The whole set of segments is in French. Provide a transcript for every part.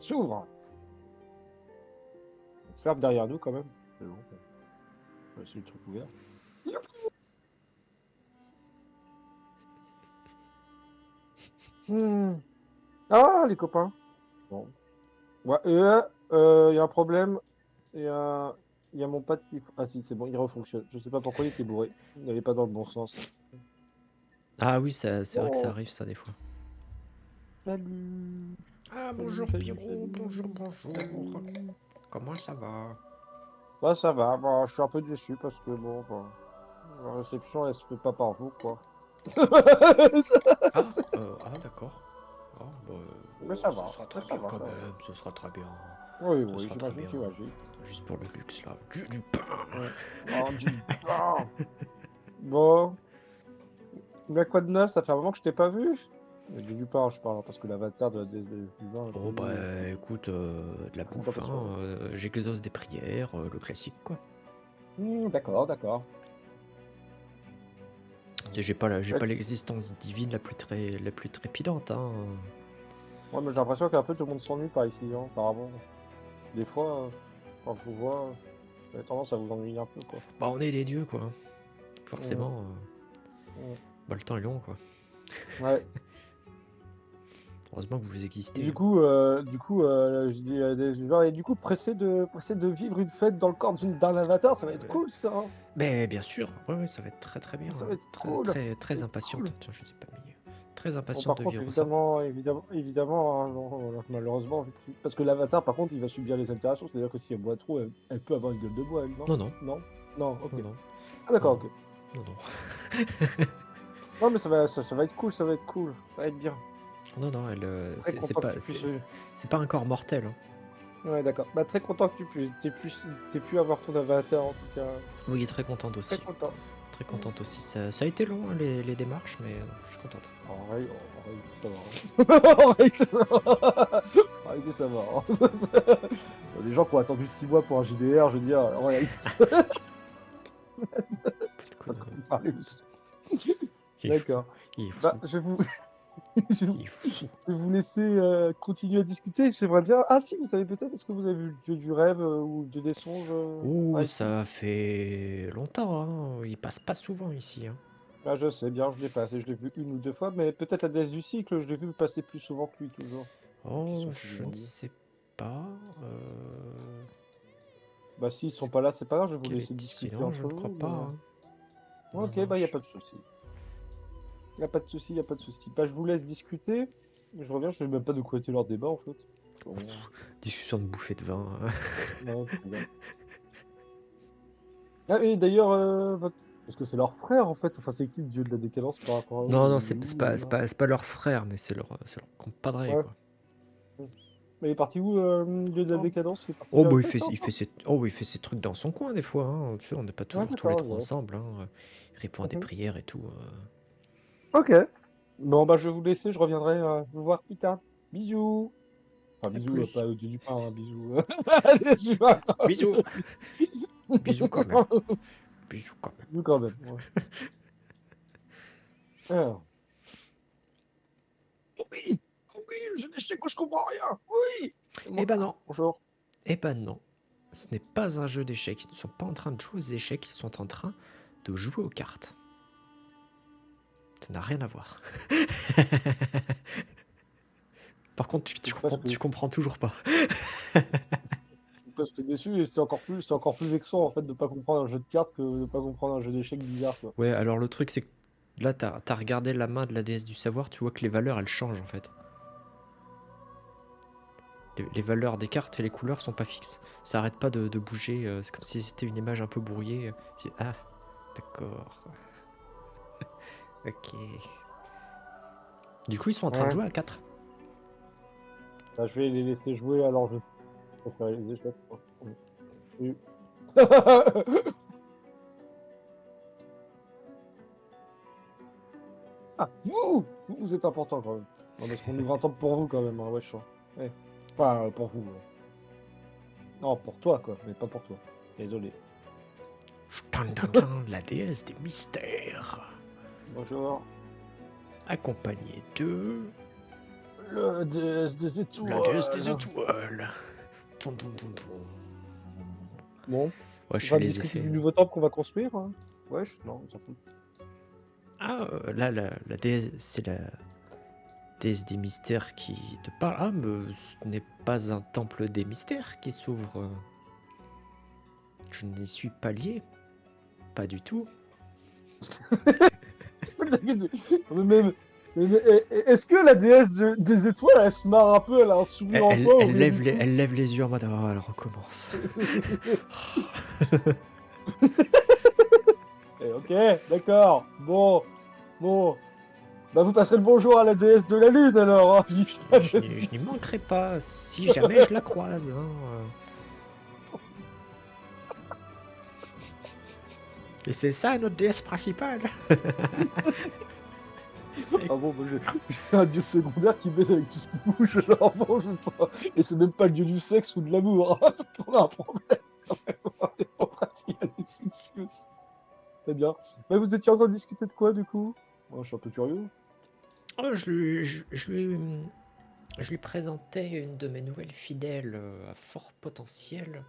s'ouvre. Observe derrière nous quand même. C'est bon. On va essayer le truc ouvert. Hmm. Ah, les copains. Bon. Ouais, y a un problème. Il y a, il y a mon pad qui... Ah si, c'est bon, il refonctionne. Je sais pas pourquoi il était bourré. Il n'allait pas dans le bon sens. Ah oui, c'est vrai que ça Oh, arrive ça des fois. salut. Ah Salut, bonjour salut, Pierrot, bonjour, salut. bonjour. Salut. Comment ça va? Bah ça va, bah, je suis un peu déçu parce que bon, bah, la réception elle se fait pas par vous quoi. Ah d'accord. Ah, bah, Mais oh, ça ce va, sera mais très ça bien va, quand ça va. même, ce sera très bien. Oui, Ce oui, sera très j'imagine, bien. j'imagine. Juste pour le luxe là. Du pain. Oh, du pain. Bon, mais quoi de neuf? Ça fait un moment que je t'ai pas vu. Du pain, je parle, parce que l'avatar de la déesse du vin, je Oh l'ai bah vu. écoute, de la bouffe, hein, Présentation. j'exauce des prières, le classique quoi. D'accord, d'accord. Tu sais, j'ai pas l'existence divine la plus trépidante, hein. Ouais, mais j'ai l'impression qu'un peu tout le monde s'ennuie par ici, hein, apparemment. Des fois, quand je vous vois, vous avez tendance à vous ennuyer un peu, quoi. Bah on est des dieux quoi. Mm, Forcément, mm. bah, le temps est long quoi. Ouais. Heureusement que vous existez, Du hein. coup, je dis des gens, et du coup, pressé de vivre une fête dans le corps d'un avatar, ça va être Ouais. cool, ça, hein. Mais bien sûr, ouais, ouais, ça va être très très bien, Ça hein. va être Très cool. très Ça va très être impatiente. cool. Tiens, je dis pas mais très Bon, impatiente par de contre, vivre ça. évidemment, hein, malheureusement, parce que l'avatar, par contre, il va subir les altérations, c'est-à-dire que si elle boit trop, elle peut avoir une gueule de bois, elle, non? Non non, Non? Non, non ok. non, Ah, non d'accord, non, ok. non non. Non, mais ça va être cool, ça va être cool. Ça va être bien. Non non, elle Très content que tu puisses. c'est pas un corps mortel, hein. Ouais, d'accord. Bah, très content que t'aies pu avoir ton avatar, en tout cas. Oui, très contente Très aussi. content. Très Mm. contente aussi. Ça a été long hein, les démarches, mais je suis contente. En réalité, ça va, hein. En réalité, ça va. En réalité, ça va, hein. Les gens qui ont attendu 6 mois pour un JDR, je veux dire, en réalité, ça va. Pas de quoi me parler aussi. Il est fou, D'accord. il est Bah, fou, je il est fou. vais vous laisser continuer à discuter. J'aimerais bien. Ah, si, vous savez peut-être, est-ce que vous avez vu le dieu du rêve ou le dieu des songes Ouh, par ici? ça fait longtemps, hein. Il passe pas souvent ici, hein. Ah, je sais bien, je l'ai passé. Je l'ai vu une ou deux fois, mais peut-être la déesse du cycle, je l'ai vu passer plus souvent que lui, toujours. Qui Oh, sont plus ou je moins ne liés. sais pas. Bah, s'ils sont pas là, c'est pas grave, je vais vous Quelle laisser est-il? Mais discuter non, je entre ne crois vous. pas, Mais... hein. Non, Ok, non, bah, y a pas de souci. Y a pas de souci, y a pas de souci. Bah, je vous laisse discuter. Je reviens, je sais même pas de quoi était leur débat, en fait. Bon, Discussion de bouffée de vin, hein. ouais, très bien. Ah, et d'ailleurs, parce que c'est leur frère, en fait. Enfin, c'est qui le dieu de la décadence par rapport à Non, eux? non, Il est où, là? c'est pas leur frère, mais c'est leur compadré, Ouais. quoi. Mais il est parti où, le dieu de la Oh, décadence? Il est parti oh, bah, avec eux encore? il fait ses trucs dans son coin, des fois, hein. Tu sais, on n'est pas Ah, toujours tous les d'accord, trois ouais. ensemble, hein. Il répond à des Mhm. prières et tout. Ok. Bon, bah, je vais vous laisser, je reviendrai vous voir plus tard. Bisous. Enfin, À bisous, plus. pas au dieu du pain, hein, bisous. Allez, tu vas. Bisous. Bisous quand même. Bisous quand même. Bisous quand même. Ouais. Alors. Oui, oui, je n'ai que je comprends rien. Oui. C'est Eh moi. ben non. Bonjour. Eh ben non. Ce n'est pas un jeu d'échecs. Ils ne sont pas en train de jouer aux échecs, ils sont en train de jouer aux cartes. Ça n'a rien à voir. Par contre, Je suis presque, tu comprends toujours pas. je suis presque déçu et c'est encore plus vexant en fait de pas comprendre un jeu de cartes que de pas comprendre un jeu d'échecs bizarre quoi. Ouais, alors le truc, c'est que là, t'as regardé la main de la déesse du savoir, tu vois que les valeurs, elles changent en fait. Les valeurs des cartes et les couleurs sont pas fixes. Ça arrête pas de bouger. C'est comme si c'était une image un peu brouillée. Ah, d'accord. Ok. Du coup, ils sont en train de Ouais. jouer à 4. Bah, je vais les laisser jouer alors je préfère les échecs quoi. Ouais. Oui. Ah, vous êtes important quand même. Non, parce qu'on ouvre un temple pour vous quand même, hein, wesh, hein. Ouais. Enfin, pour vous. Non, pour toi quoi, mais pas pour toi. Désolé. La déesse des mystères. Bonjour. Accompagné de... Le déesse des La déesse des étoiles. étoiles. Toum, toum, toum, toum. Bon, Ouais, on je fais va les discuter effets. du nouveau temple qu'on va construire. Hein. Wesh, non, on s'en fout. Ah, là, la déesse, c'est la déesse des mystères qui te parle. Ah, mais ce n'est pas un temple des mystères qui s'ouvre. Je n'y suis pas lié. Pas du tout. Est-ce que la déesse des étoiles, elle se marre un peu, elle a un sourire en coin ou rien du tout? Elle lève les yeux en mode oh, elle recommence. Ok, d'accord. Bon, bon. Bah vous passerez le bonjour à la déesse de la lune alors. Hein, Je n'y manquerai pas si jamais je la croise. Hein. Et c'est ça notre déesse principale. Ah bon, moi j'ai un dieu secondaire qui m'aide avec tout ce qui bouge, genre bon, je sais pas. Et c'est même pas le dieu du sexe ou de l'amour. Hein. On a un problème quand même. Il y a des soucis aussi. Très bien. Mais vous étiez en train de discuter de quoi du coup? Moi je suis un peu curieux. Oh, je lui présentais une de mes nouvelles fidèles à fort potentiel.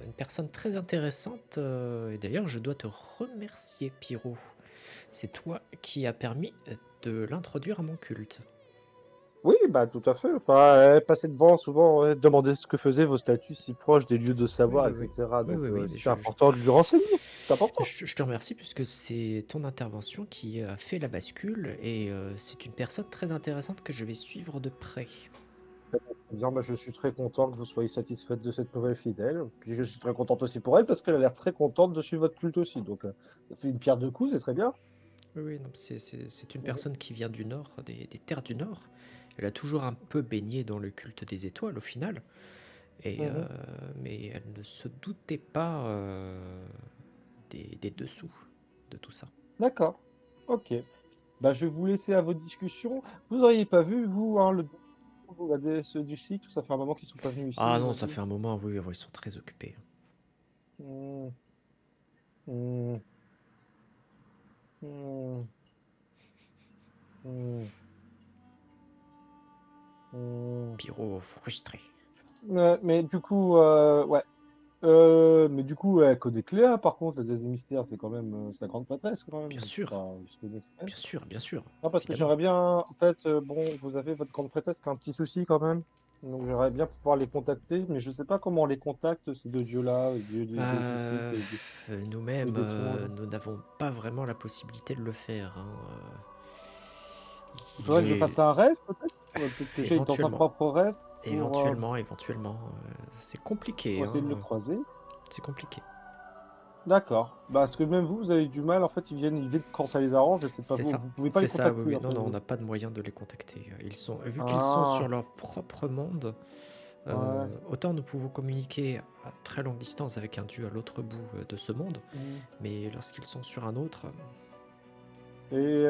Une personne très intéressante. Et d'ailleurs, je dois te remercier, Pyro. C'est toi qui as permis de l'introduire à mon culte. Oui, bah tout à fait. Enfin, passer devant, souvent, demander ce que faisaient vos statues si proches des lieux de Oui, savoir, oui, oui. etc. Oui, Donc oui, oui. Mais c'était important de lui renseigner. C'est important. je te remercie puisque c'est ton intervention qui a fait la bascule et c'est une personne très intéressante que je vais suivre de près. Eh bien, bah, je suis très content que vous soyez satisfaite de cette nouvelle fidèle. Puis je suis très contente aussi pour elle parce qu'elle a l'air très contente de suivre votre culte aussi. Donc ça fait une pierre deux coups, c'est très bien. Oui, oui, non, c'est une Mhm. personne qui vient du Nord, des terres du Nord. Elle a toujours un peu baigné dans le culte des étoiles au final, et, Mhm. mais elle ne se doutait pas des dessous de tout ça. D'accord. Ok. Bah, je vais vous laisser à vos discussions. Vous auriez pas vu, vous, hein, la déesse du cycle, ça fait un moment qu'ils sont pas venus ici, Ah vous non, ça m'avez dit. fait un moment, oui, oui, ils sont très occupés. Hmm, hmm, hmm, hmm, hmm. Pyro frustré. Mais du coup, ouais. Mais du coup, elle connaît Cléa, par contre, la déesse des mystères, c'est quand même sa grande prêtresse, quand même. Bien Donc, c'est sûr, pas, ils se connaissent quand même. bien sûr, Non, parce que évidemment. j'aimerais bien, en fait, bon, vous avez votre grande prêtresse qui a un petit souci quand même. Donc, j'aimerais bien pouvoir les contacter, mais je sais pas comment on les contacte, ces deux dieux-là, dieux du cycle et Nous-mêmes, des songes. nous n'avons pas vraiment la possibilité de le faire. Hein. Il Il faudrait que je fasse est un rêve, peut-être? Peut-être que j'aille dans un éventuellement, propre rêve éventuellement, c'est compliqué. pour essayer Hein. de le croiser. C'est compliqué. D'accord. Bah, parce que même vous, vous avez du mal, en fait, ils viennent quand ça les arrange, je sais pas vous, vous pouvez pas les C'est ça, oui, contacter, oui. en Non, fait, non, on vous. n'a pas de moyen de les contacter. Vu qu'ils sont sur Ah, leur propre monde, ouais. autant nous pouvons communiquer à très longue distance avec un dieu à l'autre bout de ce monde, Hmm. mais lorsqu'ils sont sur un autre, Et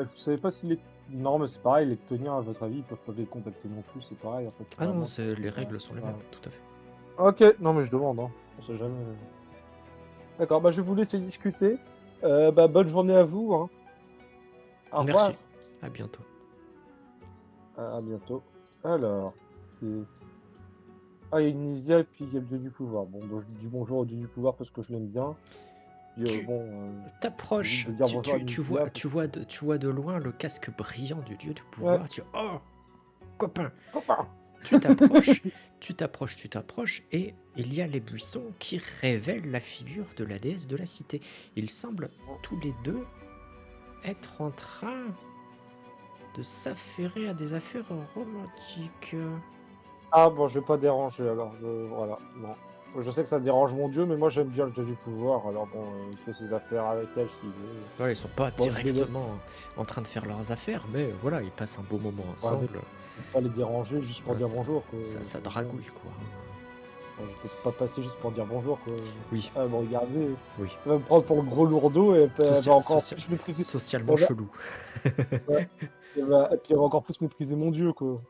vous savez pas si les... Non, mais c'est pareil, les Lectoniens, à votre avis, ils peuvent pas les contacter non plus, c'est pareil, en fait, c'est ah non, vraiment qu'ils sont les pas... règles sont les mêmes, Ouais. tout à fait. Ok, non, mais je demande, hein. On sait jamais. D'accord, bah, je vais vous laisser discuter. Bah, bonne journée à vous, hein. Au Merci, revoir. à bientôt. À bientôt. Alors, c'est... Ah, il y a une Isia et puis il y a le dieu du pouvoir. Bon, bah, je lui dis bonjour au dieu du pouvoir parce que je l'aime bien. Puis Tu j'évite t'approches, de dire bonjour à Nisia. tu vois de loin le casque brillant du dieu du Ouais, pouvoir. Oh, copain, copain! tu t'approches, tu t'approches, et il y a les buissons qui révèlent la figure de la déesse de la cité. Ils semblent tous les deux être en train de s'affairer à des affaires romantiques. Ah bon, je vais pas déranger alors. Voilà, non. Je sais que ça dérange mon dieu, mais moi j'aime bien le dieu du pouvoir. Alors bon, il fait ses affaires avec elle s'il veut. Voilà, ils sont pas Moi je les laisse. directement en train de faire leurs affaires, mais voilà, ils passent un beau moment Ouais, mais ensemble. je vais pas les déranger juste pour Voilà, dire bonjour, quoi. ça Bon, dragouille, quoi. enfin, je vais peut-être pas passer juste pour dire bonjour, quoi. Oui, Ah, me regarder. oui. Elle va me prendre pour le gros lourdeau et puis elle va encore plus mépriser. Socialement Elle va, chelou. ouais, et puis elle va encore plus mépriser mon dieu, quoi.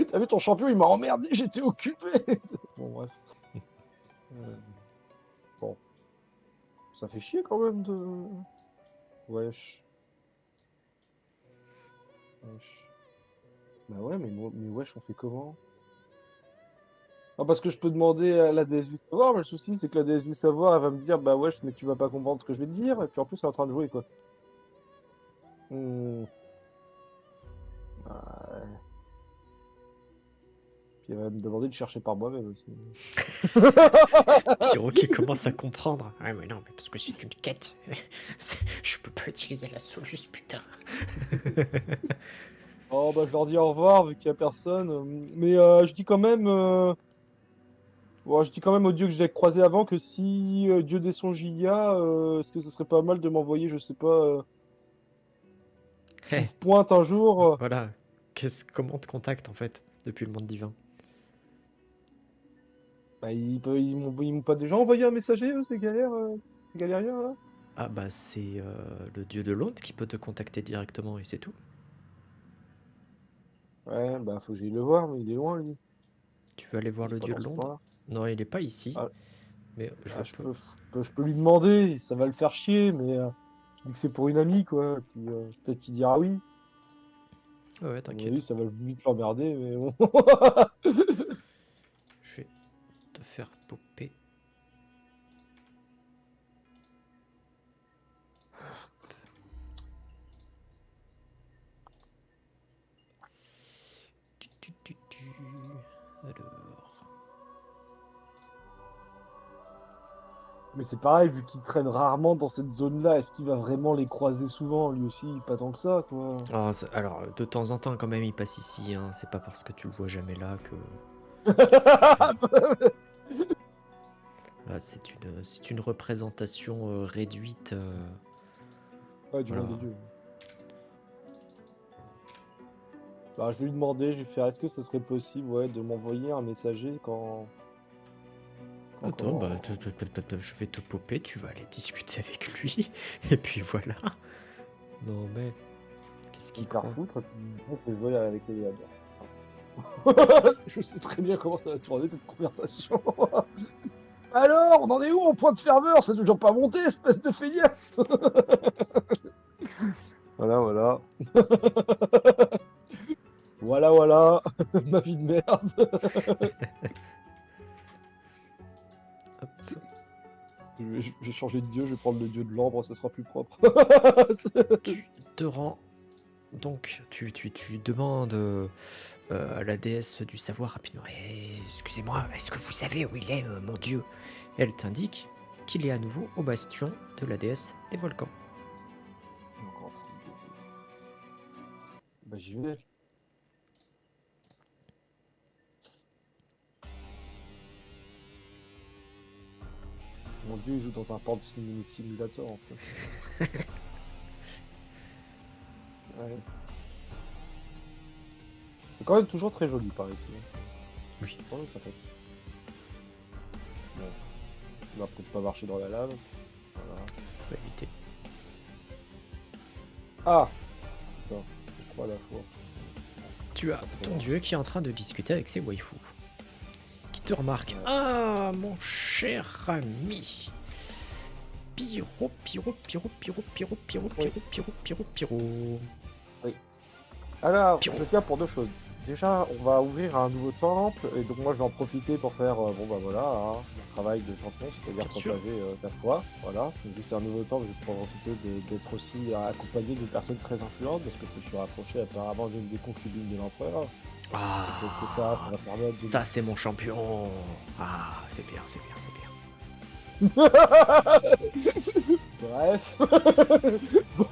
T'as vu ton champion, il m'a emmerdé, j'étais occupé. Bon, bref. Euh, bon, ça fait chier quand même de. Wesh. Wesh. Bah ouais, mais wesh, on fait comment? Ah, parce que je peux demander à la déesse du savoir, mais le souci, c'est que la déesse du savoir, elle va me dire, bah wesh, mais tu vas pas comprendre ce que je vais te dire, et puis en plus, elle est en train de jouer, quoi. Hmm. Ouais. Puis elle va me demander de chercher par moi-même aussi. Pyro qui commence à comprendre. Ah mais non, mais parce que c'est une quête. Je peux pas utiliser la soluce, putain. Oh, bah je leur dis au revoir, vu qu'il y a personne. Mais je dis quand même, bon, je dis quand même au dieu que j'ai croisé avant que si Dieu des songes y a, est-ce que ce serait pas mal de m'envoyer, je sais pas, s'il Hey, se pointe un jour. voilà. Comment on te contacte en fait depuis le monde divin? Bah, ils m'ont pas déjà envoyé un messager, eux, ces galériens, là? Ah bah c'est le dieu de l'onde qui peut te contacter directement et c'est tout. Ouais, bah faut que j'aille le voir, mais il est loin, lui. Tu veux aller voir Il est le pas dieu dans de ce l'onde? coin-là. Non, il est pas ici, Ah, mais je ah, peux. je peux lui demander, ça va le faire chier, mais je dis que c'est pour une amie, quoi. Puis peut-être qu'il dira oui. Ouais, ouais, À mon avis, t'inquiète. ça va vite l'emmerder, mais bon. Je vais te faire popper. Alors. Mais c'est pareil, vu qu'il traîne rarement dans cette zone-là, est-ce qu'il va vraiment les croiser souvent, lui aussi? Pas tant que ça, quoi. Oh, alors, de temps en temps, quand même, il passe ici. Hein. C'est pas parce que tu le vois jamais là que. Là, c'est une représentation réduite. Ouais, du monde Voilà. des dieux. Bah, je vais lui demander, je vais faire, est-ce que ce serait possible, ouais, de m'envoyer un messager quand Attends, bah, comment. je vais te popper, tu vas aller discuter avec lui. Et puis voilà. Non, mais. Qu'est-ce Me qu'il faire croit? foutre, et puis moi, je vais jouer avec les Léa. Je sais très bien comment ça va tourner cette conversation. Alors, on en est où en point de ferveur? C'est toujours pas monté, espèce de feignasse! Voilà, voilà. Voilà, voilà. Ma vie de merde. Hop. Je vais changer de dieu, je vais prendre le dieu de l'ambre, ça sera plus propre. Tu te rends. Donc, tu demandes à la déesse du savoir rapidement. Excusez-moi, est-ce que vous savez où il est, mon dieu? Elle t'indique qu'il est à nouveau au bastion de la déesse des volcans. Encore en train de baiser. Bah, j'y vais. Mon dieu, il joue dans un port de simulator en fait. Ouais. C'est quand même toujours très joli par ici. Oui, C'est quand même sympa. Bon, on va peut-être pas marcher dans la lave. Voilà. on va éviter. Ah! Putain, c'est trois à la fois. Tu as Pas très ton grave. dieu qui est en train de discuter avec ses waifus. Qui te remarque. Ouais. Ah, mon cher ami. Pyro, pyro, pyro, pyro, pyro, pyro, Oui, pyro, pyro, pyro, pyro. oui. Alors, Pyro. je viens pour deux choses. Déjà, on va ouvrir un nouveau temple, et donc moi je vais en profiter pour faire, bon bah voilà, hein, mon travail de champion, c'est-à-dire Bien sûr. propager la foi, voilà. Donc vu que c'est un nouveau temple, je vais profiter d'être aussi accompagné d'une personne très influente, parce que je me suis rapproché apparemment d'une des concubines de l'empereur. Et peut-être que ça Ah, va permettre de... ça c'est mon champion. Ah, c'est bien, c'est bien, c'est bien. Bref.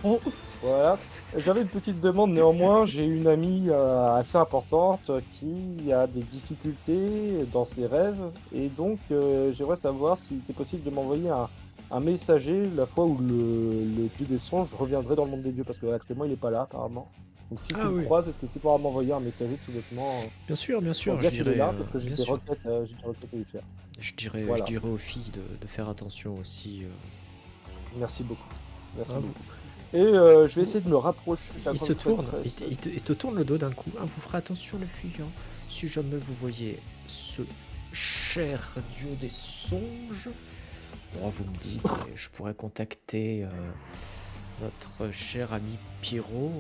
Bon, voilà. J'avais une petite demande néanmoins. J'ai une amie assez importante qui a des difficultés dans ses rêves. Et donc, j'aimerais savoir s'il était possible de m'envoyer un messager la fois où le dieu des songes reviendrait dans le monde des dieux. Parce qu'actuellement, il n'est pas là, apparemment. Donc, si tu Ah le oui, croises, est-ce que tu pourras m'envoyer un messager tout bêtement bien pour sûr, dire qu'il est là? Parce que bien sûr. j'ai des requêtes à lui faire. Je Voilà. dirais aux filles de faire attention aussi. Merci beaucoup. Merci Ah, vous, beaucoup. Et je vais vous- essayer de me rapprocher de la il se grande tourne, prêtresse. il te tourne le dos d'un coup. Ah, vous ferez attention les filles. Hein. Si jamais vous voyez ce cher dieu des songes, bon, vous me dites, et je pourrais contacter notre cher ami Pierrot.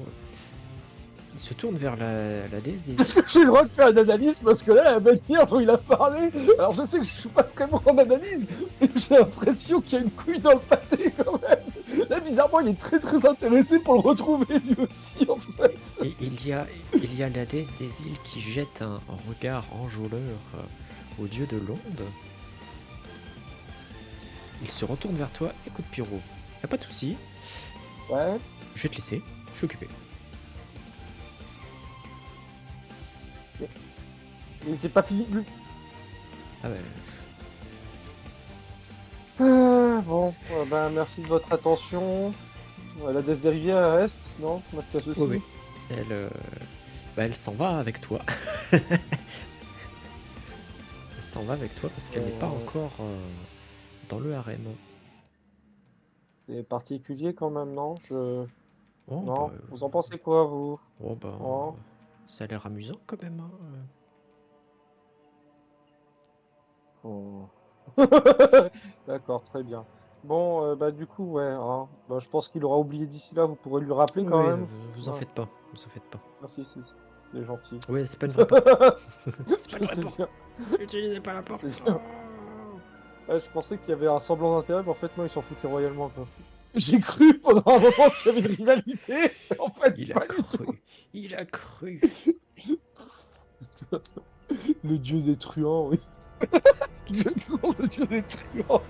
Il se tourne vers la déesse des Est-ce que j'ai le droit de faire une analyse? Parce que là, la manière dont il a parlé, alors je sais que je suis pas très bon en analyse, mais j'ai l'impression qu'il y a une couille dans le pâté quand même. Là, bizarrement, il est très intéressé pour le retrouver lui aussi, en fait. Et il y a la déesse des îles qui jette un regard enjôleur au dieu de l'onde. Il se retourne vers toi. Écoute, Pyro, y'a pas de souci. Ouais. Je vais te laisser. Je suis occupé. Et c'est pas fini. Ah ouais. Bon, ben merci de votre attention. La déesse des rivières elle reste, non? Mascasse aussi. Oui. Elle s'en va avec toi. Elle s'en va avec toi parce qu'elle n'est pas encore dans le harem. C'est particulier quand même, non? Oh, Non, bah, vous en pensez quoi, vous? oh, bah, Oh. ça a l'air amusant quand même. Hein. Oh. D'accord, très bien. Bon, bah du coup, ouais, hein. Bah, je pense qu'il aura oublié d'ici là, vous pourrez lui rappeler quand Oui, même. vous en Ouais. faites pas. Vous en faites pas. Merci, c'est gentil. Oui, c'est pas une vraie porte. C'est pas Je une vraie sais porte. bien, Utilisez pas la je sais porte. bien. Ouais, je pensais qu'il y avait un semblant d'intérêt, mais en fait, non, ils s'en foutaient royalement, quoi. J'ai cru pendant un moment qu'il y avait une rivalité, mais en fait, Il a pas du tout. cru. Il a cru. Le dieu des truands, oui. Le dieu des truands.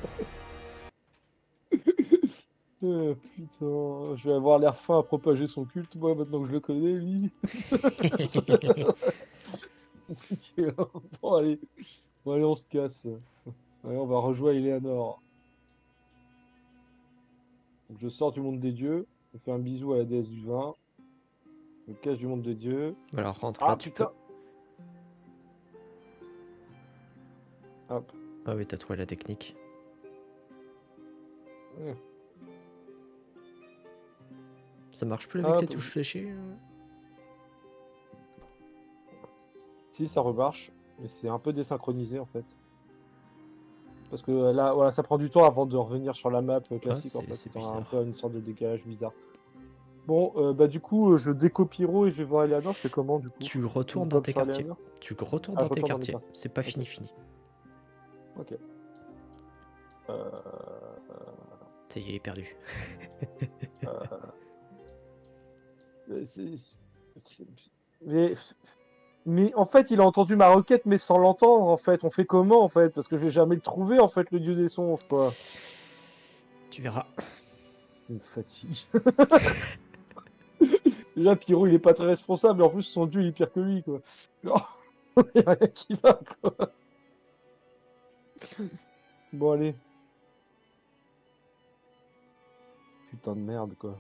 Putain, je vais avoir l'air fin à propager son culte, moi, maintenant que je le connais, lui. Bon, allez. Bon, allez, on se casse. Allez, on va rejoindre Eleanor. Donc, je sors du monde des dieux, je fais un bisou à la déesse du vin, je me cache du monde des dieux. Alors rentre là, Ah, tu peux. putain! Hop. Ah oui, t'as trouvé la technique. Ouais. Ça marche plus avec les Hop. touches fléchées Si, ça remarche, mais c'est un peu désynchronisé, en fait. Parce que là, voilà, ça prend du temps avant de revenir sur la map Ah, classique, en fait. c'est C'est un bizarre. peu une sorte de décalage bizarre. Bon, bah du coup, je déco Pyro et je vais voir Eleanor. Je fais comment, du coup? Tu retournes Une dans pop tes sur quartiers. Eleanor? Tu retournes Ah, dans je tes retourne dans mes quartiers. cartes. C'est pas Ok. fini. Ok. Euh, Ça y est, il est perdu. c'est- c'est- mais, mais en fait, il a entendu ma requête, mais sans l'entendre, en fait. On fait comment, en fait? Parce que je vais jamais le trouver, en fait, le dieu des songes, quoi. Tu verras. Il me fatigue. Déjà, Pyro, il est pas très responsable, et en plus, son dieu, il est pire que lui, quoi. Genre, il y a rien qui va, quoi. Bon, allez. Putain de merde, quoi.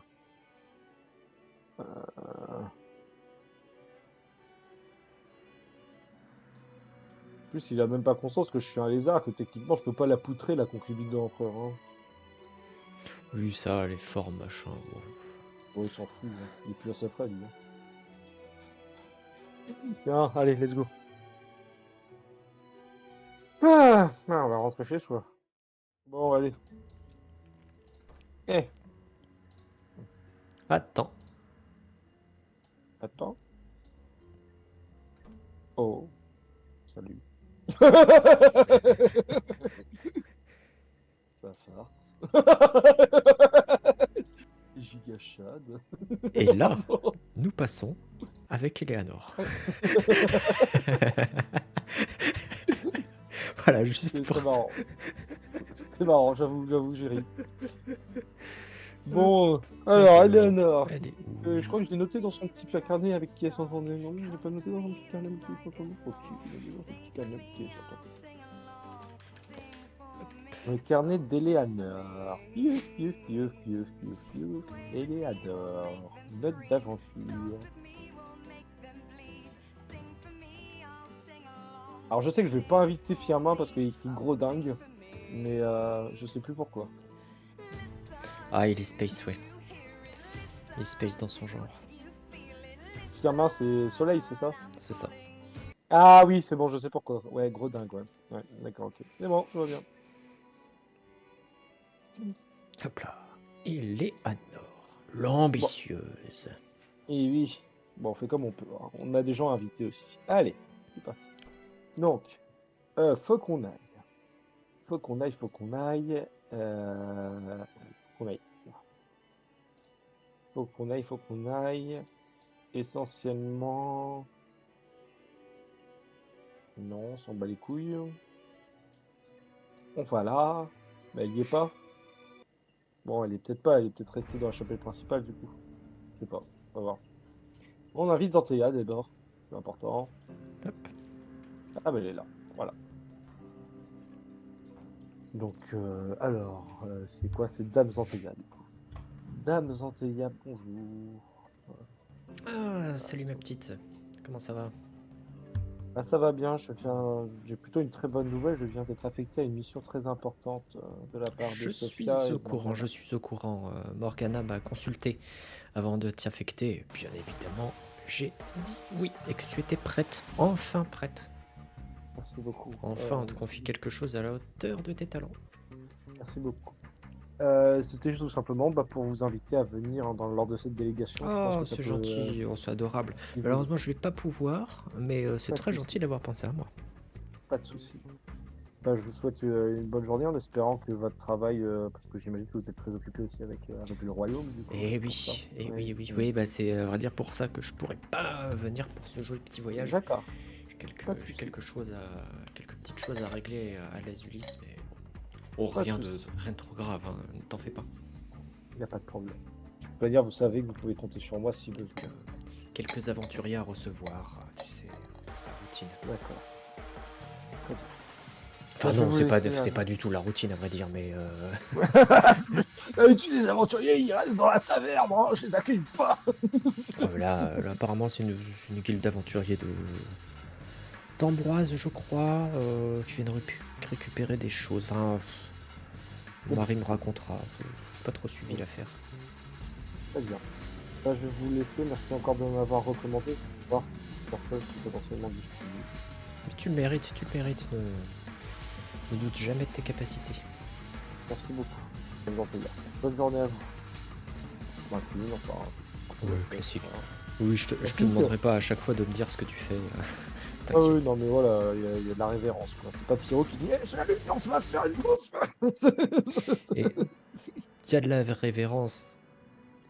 En plus, il a même pas conscience que je suis un lézard, que techniquement, je peux pas la poutrer, la concubine de l'empereur, hein. Oui, ça, les formes, machin. Bon. Bon, il s'en fout, hein. Il est plus à sa près, lui, hein. Bien, allez, let's go. On va rentrer chez soi. Bon, allez. Eh, Attends. attends. Oh, salut. Ça farce. Giga Chad. Et là, nous passons avec Eleanor. Voilà, juste C'est pour très marrant. C'est marrant, j'avoue, j'ai ri. Bon, alors, Eleanor. Elle est Je crois que je l'ai noté dans son petit carnet avec qui elle s'entendait. Non, je l'ai pas noté dans son petit carnet avec qui elle s'entendait. Ok, il l'a mis dans son petit carnet avec qui elle s'entendait. Le carnet d'Eleanor. Piouf, piouf, piouf, piouf, piouf, piouf. Eleanor. Note d'aventure. Alors je sais que je vais pas inviter Firmin parce qu'il écrit gros dingue. Mais je sais plus pourquoi. Ah, il est space, ouais. Il est space dans son genre. Firmin c'est Soleil, c'est ça? C'est ça. Ah oui, c'est bon, je sais pourquoi. Ouais, gros dingue, ouais. Ouais, d'accord, ok. C'est bon, tout va bien. Hop là. Eleanor. Bon, L'ambitieuse. et oui. Bon, on fait comme on peut, hein. On a des gens invités aussi. Allez, c'est parti. Donc, faut qu'on aille. Faut qu'on aille, faut qu'on aille. Qu'on aille. Faut qu'on aille, faut qu'on aille. Essentiellement. Non, on s'en bat les couilles. On va là. Mais elle y est pas. Bon, elle est peut-être pas, elle est peut-être restée dans la chapelle principale du coup. Je sais pas. On va voir. On invite Zanteya d'abord. C'est important. Hop. Ah, bah elle est là. Voilà. Donc, alors, c'est quoi? C'est Dame Zanteya du coup. Dame Zanteya, bonjour. Ah, salut ma petite. Comment ça va? Ah, ça va bien, j'ai plutôt une très bonne nouvelle. Je viens d'être affecté à une mission très importante de la part de Je Sophia suis et au de courant, je Morgana. suis au courant. Morgana m'a consulté avant de t'y affecter. Bien évidemment, j'ai dit oui et que tu étais prête. Enfin prête. Merci beaucoup. Enfin, on te Merci, confie quelque chose à la hauteur de tes talents. merci beaucoup. C'était juste tout simplement pour vous inviter à venir lors de cette délégation. Je pense Oh, que ça c'est peut. gentil, oh, c'est adorable. Si vous- Malheureusement, je vais pas pouvoir, mais c'est Pas de très souci, gentil d'avoir pensé à moi. pas de souci. Je vous souhaite une bonne journée en espérant que votre travail, parce que j'imagine que vous êtes très occupé aussi avec le royaume, du coup, c'est pour ça. Oui, Oui, bah c'est à vrai dire pour ça que je pourrais pas venir pour ce joli petit voyage. D'accord, pas de J'ai souci, quelques petites choses à régler à l'As Ulysse, mais bon, oh, pas de souci. rien de trop grave, hein, ne t'en fais pas. Il n'y a pas de problème. Je peux dire, vous savez que vous pouvez compter sur moi si besoin. Quelques aventuriers à recevoir, tu sais, la routine. D'accord, très bien. Enfin Je vais non, vous laisser, c'est madame. pas du tout la routine à vrai dire, mais D'habitude, les aventuriers, ils restent dans la taverne, hein, je les accueille pas. là, apparemment c'est une guilde d'aventuriers d'Ambroise, je crois, qui viennent récupérer des choses. Enfin, mon mari me racontera. Je n'ai pas trop suivi l'affaire. Très bien. Je vais vous laisser. Merci encore de m'avoir recommandé. Je vais voir si personne qui est potentiellement disponible. Mais tu le mérites, tu le mérites. Ne doute jamais de tes capacités. Merci beaucoup. Bonne journée. Bonne journée à vous. Bon, fini, enfin, Ouais, peut-être, classique. hein. Oui, je te Classique. demanderai pas à chaque fois de me dire ce que tu fais. Ah oui, T'inquiète. non, mais voilà, il y a de la révérence, quoi. C'est pas Pierrot qui dit Eh, salut, on se va se faire une bouffe. Et il y a de la révérence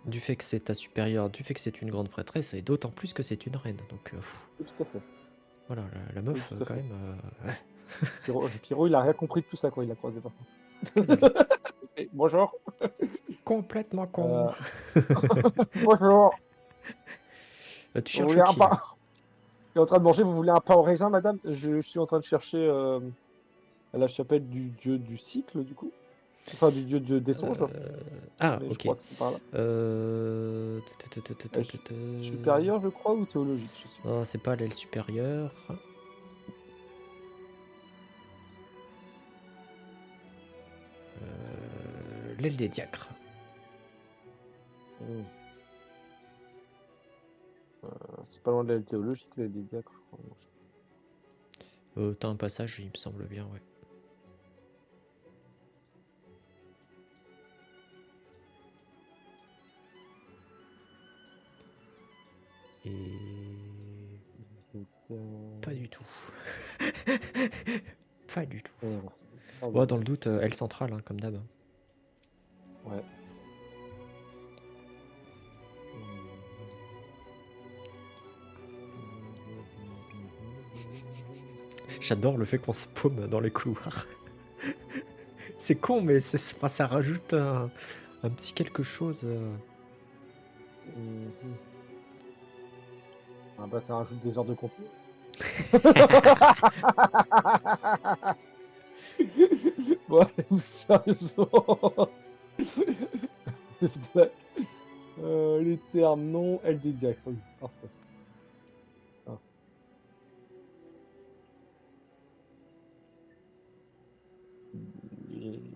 du fait que c'est ta supérieure, du fait que c'est une grande prêtresse, et d'autant plus que c'est une reine. Donc Oui, tout à fait. voilà, la Oui, meuf, tout à quand fait. même, Pierrot, il a rien compris de tout ça quand il l'a croisé, par que dalle. contre. Et, bonjour. Complètement con. Euh, bonjour. Tu Vous cherches voulez un qui pain? là? Il est en train de manger, vous voulez un pain au raisin, madame? Je suis en train de chercher à la chapelle du dieu du cycle, du coup. Enfin, du dieu des songes, Ah, mais je ok. crois que c'est par là. Euh... Euh, su- Supérieur, je crois, ou théologique, je sais Non, plus. c'est pas l'aile supérieure. L'aile des diacres. Hmm. C'est pas loin de la théologique, les diacres, je crois. Non, T'as un passage, il me semble bien, ouais. Et... Pas du tout. Pas du tout. Ah, Ouais, bah, dans le doute, aile centrale, hein, comme d'hab. ouais. Hmm. J'adore le fait qu'on se paume dans les couloirs. C'est con, mais enfin, ça rajoute un petit quelque chose. Mhm. Ah bah ça rajoute des heures de contenu. Bon, allez, sérieusement. J'espère. Les termes non, elle des diacres, oui, parfait. Ah. Et-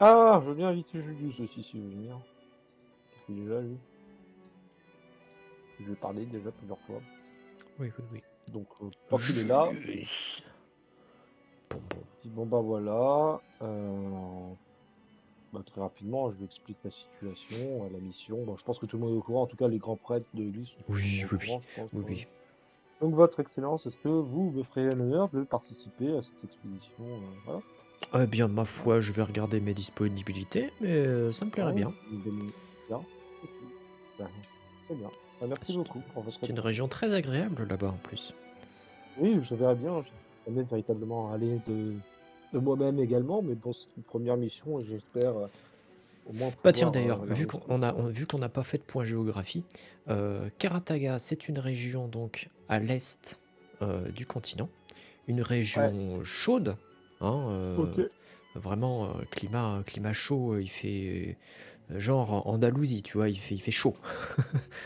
Ah, je veux bien inviter Julius aussi, si vous voulez venir. Il est là, lui. je lui ai parlé déjà plusieurs fois. Oui, oui, oui. Donc, tant qu'il est là, Julius. Bon, bon. je dis bon bah voilà. Bah, très rapidement, je lui explique la situation, la mission. Bon, je pense que tout le monde est au courant. En tout cas, les grands prêtres de l'église sont Oui, au oui, courant, oui. je pense. Oui, Hein. oui. Donc, Votre Excellence, est-ce que vous me ferez l'honneur de participer à cette expédition voilà. Eh bien, ma Hein, foi, je vais regarder mes disponibilités, mais ça me plairait hein, vous bien. me donnez- Bien. Ok. Ben, très bien. Ben, merci C'est beaucoup pour votre c'est une réponse. région très agréable là-bas en plus. Oui, je verrai bien. J'aimerais véritablement aller de moi-même également, mais bon, c'est une première mission et j'espère au moins Bah tiens pouvoir d'ailleurs, la réussir. vu qu'on n'a pas fait de point géographie, Karataga, c'est une région donc à l'est du continent, une Ouais, région chaude, hein, ok, vraiment climat chaud, il fait genre en Andalousie, tu vois, il fait chaud.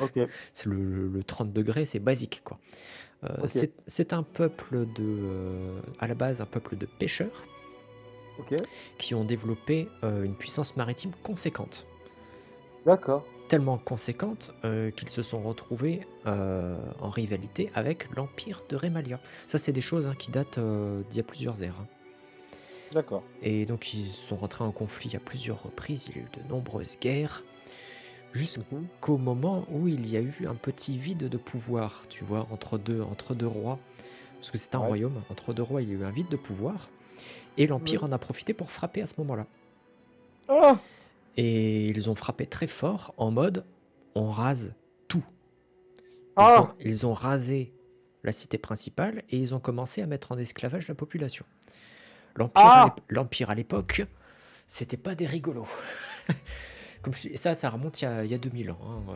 ok, C'est le 30 degrés, c'est basique quoi. ok, C'est un peuple à la base un peuple de pêcheurs ok, qui ont développé une puissance maritime conséquente. d'accord. Tellement conséquente qu'ils se sont retrouvés en rivalité avec l'Empire de Rémalia. Ça, c'est des choses qui datent d'il y a plusieurs ères. Hein. D'accord. Et donc, ils sont rentrés en conflit à plusieurs reprises. Il y a eu de nombreuses guerres, Mhm. jusqu'au moment où il y a eu un petit vide de pouvoir, tu vois, entre deux rois. Parce que c'est un Ouais. royaume, entre deux rois, il y a eu un vide de pouvoir. Et l'Empire Ouais. en a profité pour frapper à ce moment-là. Ah! Et ils ont frappé très fort en mode on rase tout. Ah! Ils ont rasé la cité principale et ils ont commencé à mettre en esclavage la population. Ah! L'Empire à l'époque, c'était pas des rigolos. Comme ça remonte il y a 2000 ans. Hein.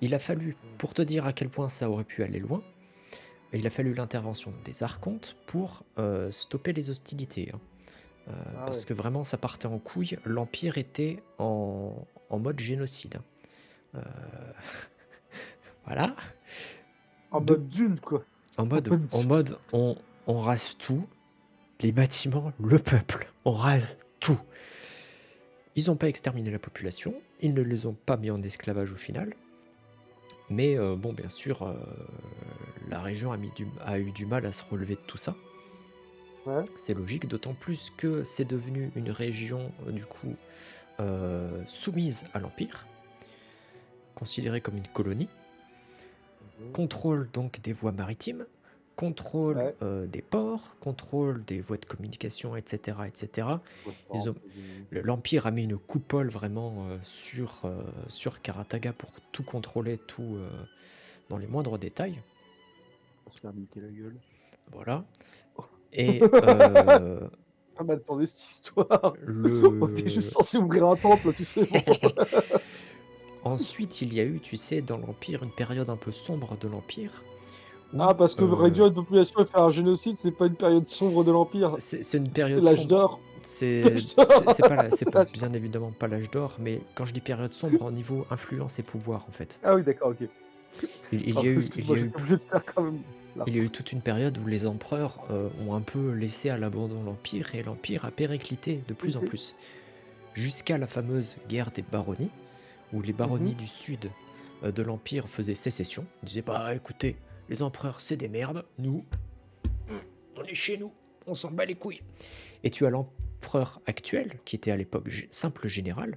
Il a fallu, pour te dire à quel point ça aurait pu aller loin, il a fallu l'intervention des archontes pour stopper les hostilités. Hein. Ah Parce ouais. que vraiment ça partait en couille, l'Empire était en mode génocide. Hein. Voilà. En De, mode Dune, quoi. en En mode, mode en Dune. mode on rase tout, les bâtiments, le peuple, on rase tout. Ils n'ont pas exterminé la population, ils ne les ont pas mis en esclavage au final, mais bon, bien sûr, la région a eu du mal à se relever de tout ça. Ouais. C'est logique, d'autant plus que c'est devenu une région, du coup, soumise à l'Empire, considérée comme une colonie, Mhm. contrôle donc des voies maritimes, contrôle Ouais. des ports, contrôle des voies de communication, etc. etc. Ouais, Ils ont, L'Empire a mis une coupole vraiment sur Karataga pour tout contrôler, tout dans les moindres détails. On se faire niquer la gueule. Voilà. Et Pas mal tourné cette histoire. On était juste le... censé ouvrir un temple, là, tu sais. Bon. Ensuite, il y a eu, tu sais, dans l'Empire, une période un peu sombre de l'Empire où Ah, parce que réduire une population et faire un génocide, c'est pas une période sombre de l'Empire. c'est une C'est période l'âge sombre. d'or. C'est L'âge d'or. C'est l'âge d'or. bien évidemment pas l'âge d'or, mais quand je dis période sombre, au niveau influence et pouvoir, en fait. Ah oui, d'accord, ok. Il y a Pardon, eu, il excuse-moi, y a eu j'étais obligé de faire quand même. Là. Il y a eu toute une période où les empereurs ont un peu laissé à l'abandon l'Empire et l'Empire a périclité de plus en Ok. plus. Jusqu'à la fameuse guerre des baronnies, où les baronnies Mhm. du sud de l'Empire faisaient sécession. Ils disaient bah écoutez, les empereurs c'est des merdes, nous, on est chez nous, on s'en bat les couilles. Et tu as l'empereur actuel, qui était à l'époque simple général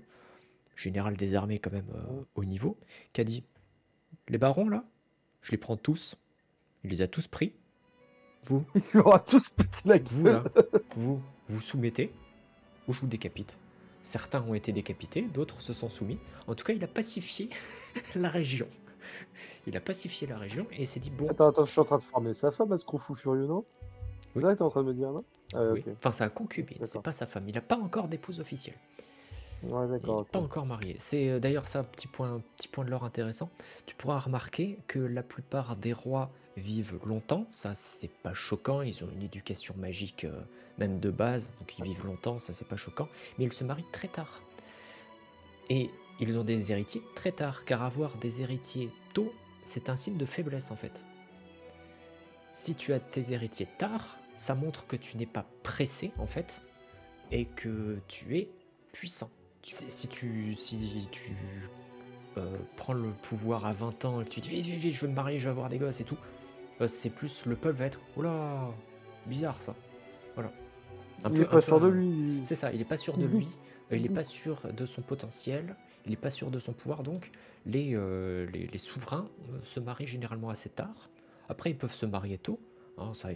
des armées quand même haut niveau, qui a dit les barons là, je les prends tous, il les a tous pris, vous, Ils leur a tous pété la vous gueule. là, vous soumettez ou je vous décapite. Certains ont été décapités, d'autres se sont soumis. En tout cas, il a pacifié la région. Il a pacifié la région et il s'est dit bon, Attends, je suis en train de former sa femme à ce gros fou furieux, non? C'est oui, ça que t'es en train de me dire, non? Ah, oui. ok. Enfin, sa concubine, c'est D'accord. pas sa femme. Il n'a pas encore d'épouse officielle. Ouais, Il n'est d'accord, pas ok. encore marié. C'est d'ailleurs ça, petit point de l'or intéressant. Tu pourras remarquer que la plupart des rois vivent longtemps. Ça, c'est pas choquant. Ils ont une éducation magique, même de base, donc ils vivent longtemps. Ça, c'est pas choquant. Mais ils se marient très tard. Et ils ont des héritiers très tard, car avoir des héritiers tôt, c'est un signe de faiblesse en fait. Si tu as tes héritiers tard, ça montre que tu n'es pas pressé en fait, et que tu es puissant. Si tu prend le pouvoir à 20 ans et que tu dis vite, vite, vite, je veux me marier, je veux avoir des gosses et tout, c'est plus le peuple va être oula, bizarre ça. Voilà. Il est pas sûr de un- lui. C'est ça, il n'est pas sûr de lui, il n'est pas sûr de son potentiel, il n'est pas sûr de son pouvoir, donc les souverains se marient généralement assez tard. Après, ils peuvent se marier tôt, hein, ça,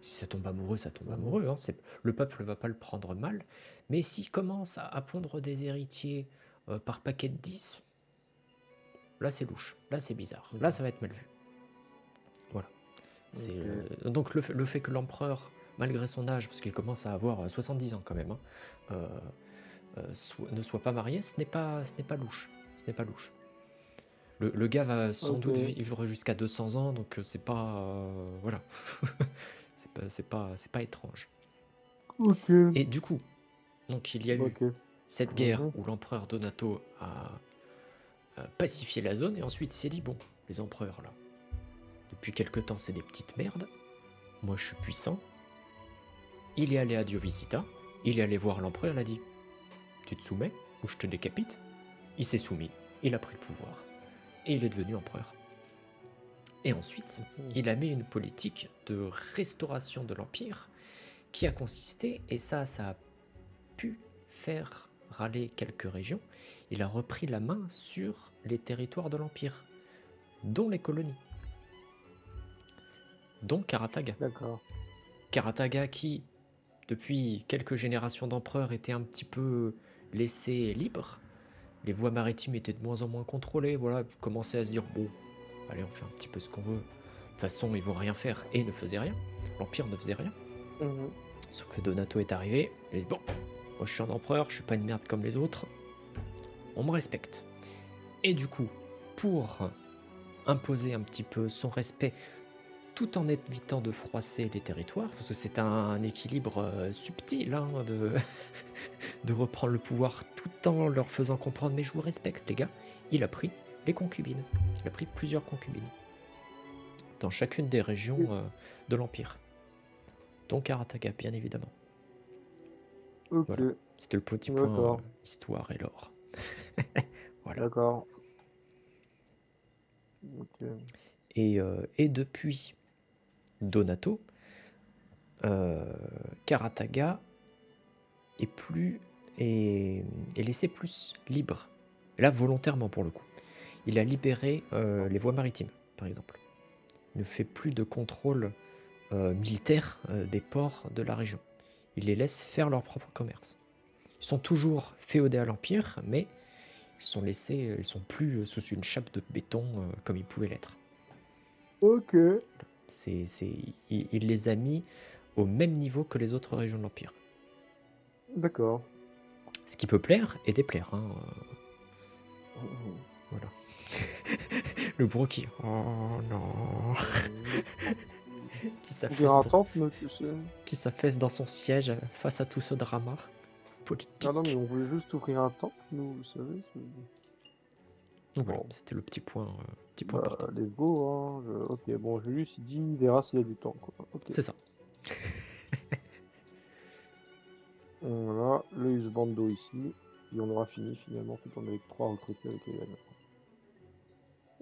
si ça tombe amoureux, ça tombe amoureux, hein, le peuple ne va pas le prendre mal, mais s'il commence à pondre des héritiers par paquet de 10, là c'est louche, là c'est bizarre, là ça va être mal vu. Voilà. Donc le fait que l'empereur, malgré son âge, parce qu'il commence à avoir 70 ans quand même, hein, ne soit pas marié, ce n'est pas louche. Ce n'est pas louche. Le gars va sans doute vivre jusqu'à 200 ans, donc c'est pas... voilà. c'est pas étrange. Et du coup, donc il y a eu cette guerre où l'empereur Donato a pacifié la zone, et ensuite il s'est dit, bon, les empereurs là, depuis quelque temps c'est des petites merdes, moi je suis puissant. Il est allé à Diovisita, il est allé voir l'empereur, il a dit, tu te soumets ou je te décapite. Il s'est soumis, il a pris le pouvoir, et il est devenu empereur. Et ensuite, il a mis une politique de restauration de l'Empire qui a consisté, et ça a pu faire râler quelques régions, il a repris la main sur les territoires de l'Empire, dont les colonies, dont Karataga. D'accord. Karataga qui, depuis quelques générations d'empereurs, était un petit peu laissé libre. Les voies maritimes étaient de moins en moins contrôlées, voilà, commençaient à se dire, bon, allez, on fait un petit peu ce qu'on veut. De toute façon, ils vont rien faire, et ne faisaient rien. L'Empire ne faisait rien. Sauf que Donato est arrivé, et bon, moi je suis un empereur, je suis pas une merde comme les autres, on me respecte. Et du coup, pour imposer un petit peu son respect, tout en évitant de froisser les territoires, parce que c'est un équilibre subtil, hein, de reprendre le pouvoir tout en leur faisant comprendre, mais je vous respecte les gars, il a pris les concubines. Il a pris plusieurs concubines dans chacune des régions de l'Empire. Donc Karataga, bien évidemment. Voilà. C'était le petit point histoire et lore. Voilà. D'accord. Et depuis Donato, Karataga est laissé plus libre. Là, volontairement pour le coup. Il a libéré les voies maritimes, par exemple. Il ne fait plus de contrôle militaire des ports de la région. Il les laisse faire leur propre commerce. Ils sont toujours féodés à l'Empire, mais ils sont plus sous une chape de béton comme ils pouvaient l'être. Ok. Il les a mis au même niveau que les autres régions de l'Empire. D'accord. Ce qui peut plaire et déplaire. Hein. Voilà. Le broquier. Oh non. Qui s'affaisse dans son siège face à tout ce drama politique. Ah non, mais on voulait juste ouvrir un temple, nous, vous savez. Donc voilà, c'était le petit point important. Les go, hein. Ok, bon, je lui ai dit, il verra s'il y a du temps, quoi. Okay. C'est ça. Voilà, le Husbando ici. Et on aura fini finalement, en fait, on avait 3 recrutés avec Hélène.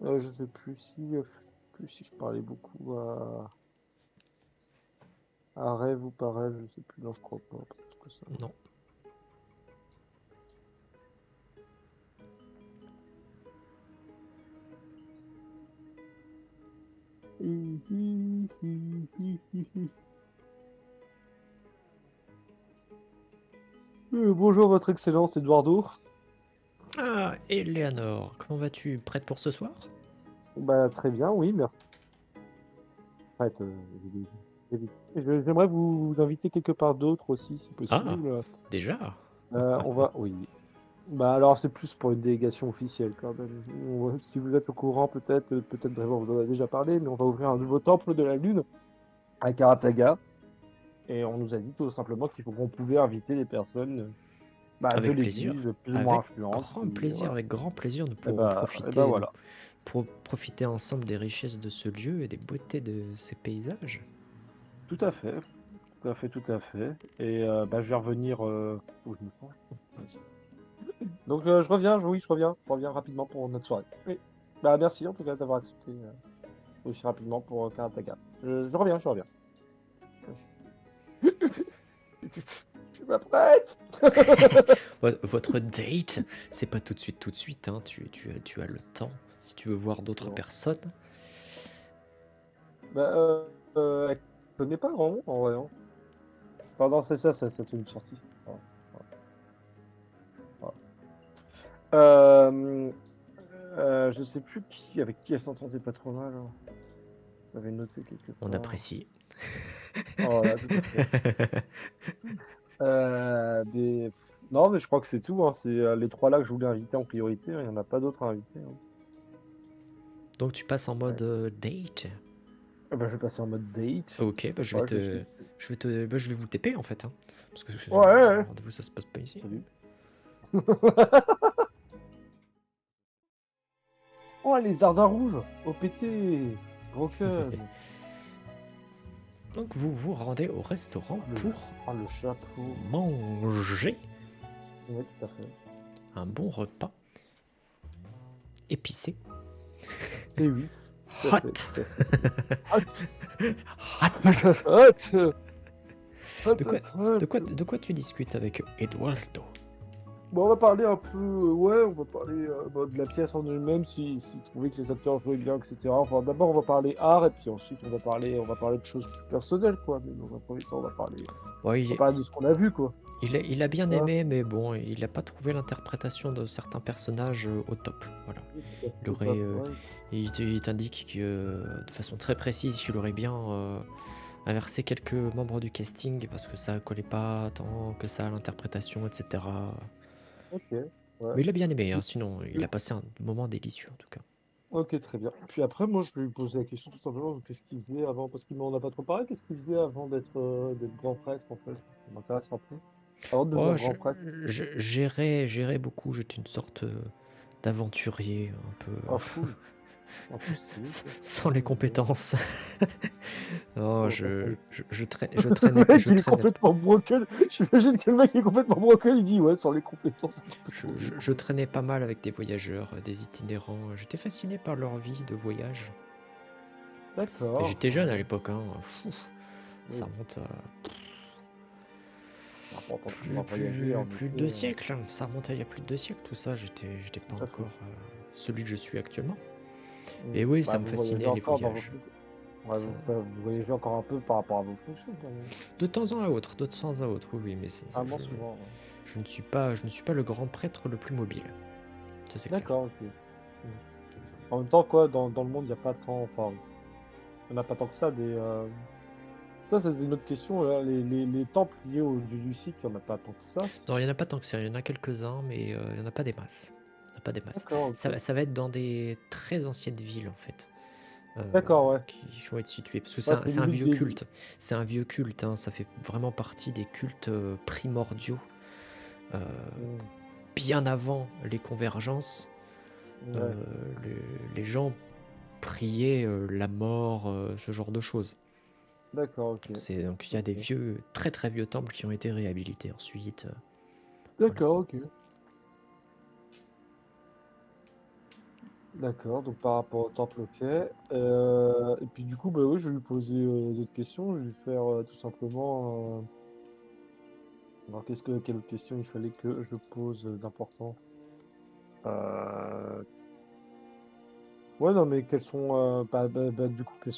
Je sais plus si je parlais beaucoup à Rêve ou pas Rêve, je sais plus, non, je crois pas. Plus que ça. Non. Bonjour, votre excellence, Eduardo. Ah, Eleanor, comment vas-tu? Prête pour ce soir? Bah, très bien, oui, merci. En fait, j'aimerais vous inviter quelque part d'autre aussi, si possible. Ah, déjà? On va, oui. Bah alors c'est plus pour une délégation officielle quand même. Si vous êtes au courant, peut-être Draven vous en a déjà parlé, mais on va ouvrir un nouveau temple de la Lune à Karataga. Et on nous a dit tout simplement qu'on pouvait inviter les personnes de l'église plus ou moins influentes. Avec grand plaisir, nous pourrons profiter ensemble des richesses de ce lieu et des beautés de ces paysages. Tout à fait. Et je vais revenir. Où je me sens. Donc je reviens, oui, je reviens rapidement pour notre soirée. Oui. Bah merci en tout cas d'avoir accepté aussi rapidement pour Karataka. Je reviens. Je suis pas prête. Votre date, c'est pas tout de suite, hein. Tu as le temps si tu veux voir d'autres Non. personnes. Bah elle connaît pas grand monde en vrai. Hein. Pardon, c'est une sortie. Voilà, voilà. Euh, je sais plus avec qui elle s'entendait pas trop mal. Hein. J'avais noté quelque On part. apprécie. Oh, voilà, tout à fait. Mais non, mais je crois que c'est tout. Hein. C'est les trois là que je voulais inviter en priorité. Hein. Il n'y en a pas d'autres à inviter. Hein. Donc tu passes en Ouais. mode date. Ah bah, je vais passer en mode date. Ok, bah Ouais, je vais essayer. je vais vous TP en fait, hein, parce que Ouais, ouais, ouais. rendez-vous ça se passe pas ici. Salut. Oh, les ardins rouges. Au pété. Broken. Donc vous vous rendez au restaurant Le, pour oh, le chapeau. manger Oui, tout à fait. un bon repas épicé, Et oui, tout à fait, hot. tout à fait. Hot. Hot. Hot. De Hot, quoi, hot, hot. de quoi tu discutes avec Eduardo? Bon, on va parler un peu, ouais, on va parler de la pièce en elle-même, si trouvait que les acteurs jouaient bien, etc. Enfin, d'abord, on va parler art, et puis ensuite, on va parler de choses plus personnelles, quoi. Mais dans un premier temps, Ouais, on va parler de ce qu'on a vu, quoi. il a bien Hein. aimé, mais bon, il n'a pas trouvé l'interprétation de certains personnages au top. Voilà. Oui, tout à Il fait, aurait, ouais. il t'indique que, de façon très précise qu'il aurait bien inversé quelques membres du casting parce que ça collait pas tant que ça à l'interprétation, etc. Ok, ouais. Mais il a bien aimé, hein, Puis- sinon il puis- a passé un moment délicieux en tout cas. Ok, très bien. Puis après, moi, je vais lui poser la question tout simplement, qu'est-ce qu'il faisait avant, parce qu'il m'en a pas trop parlé, qu'est-ce qu'il faisait avant d'être grand prêtre, en fait? Ça m'intéresse un peu. Avant de devenir Oh, grand prêtre. gérais beaucoup, j'étais une sorte d'aventurier un peu Ah, cool. En plus, stylé, ça. sans les compétences. Oh, Oh, pas sans les je traînais, Le mec, je il est traînais, complètement broken. J'imagine que le mec est complètement broken. Il dit, ouais, sans les compétences, un peu sans les je compétences. traînais pas mal avec des voyageurs, des itinérants. J'étais fasciné par leur vie de voyage. Et D'accord. j'étais jeune à Ouais. l'époque, hein. Fou, ça Oui, remonte à c'est important de pouvoir voyager, en plus de effet. 2 siècles, hein. Ça remonte à il y a plus de 2 siècles, tout ça. J'étais pas Tout à fait. encore celui que je suis actuellement. Mm. Et oui, Bah, ça me vous voyagez fascinait les encore dans vos voyages. fonctions. Ouais, Ça- vous voyagez encore un peu par rapport à vos fonctions, quand même. de temps à autre, oui, oui, mais Vraiment souvent. Ouais. je ne suis pas le grand prêtre le plus mobile. Ça c'est clair. D'accord, ok. Mm. En même temps, quoi, dans le monde, il n'y a pas tant. Enfin, il n'y en a pas tant que ça. Ça, c'est une autre question. Là. Les temples liés au dieu du cycle, il n'y en a pas tant que ça. Non, il y en a pas tant que ça, il y en a quelques-uns, mais il y en a pas des masses. Il y en a pas des masses. D'accord, ok. Ça va être dans des très anciennes villes en fait. euh, D'accord, ouais. qui vont être situées. Parce que Ouais, c'est c'est un limite vieux des. culte. C'est un vieux culte, hein, ça fait vraiment partie des cultes primordiaux. euh, Mm. Bien avant les convergences, Ouais. euh, les gens priaient la mort, ce genre de choses. D'accord, ok. Donc il y a des Ok. vieux, très très vieux temples qui ont été réhabilités ensuite. Voilà. D'accord, ok. D'accord, donc par rapport au temple, ok. Et puis du coup, bah oui, je vais lui poser d'autres questions. Je vais lui faire tout simplement. Alors, quelle autre question il fallait que je pose d'important? Euh, Ouais, non, mais quelles sont, du coup, quelles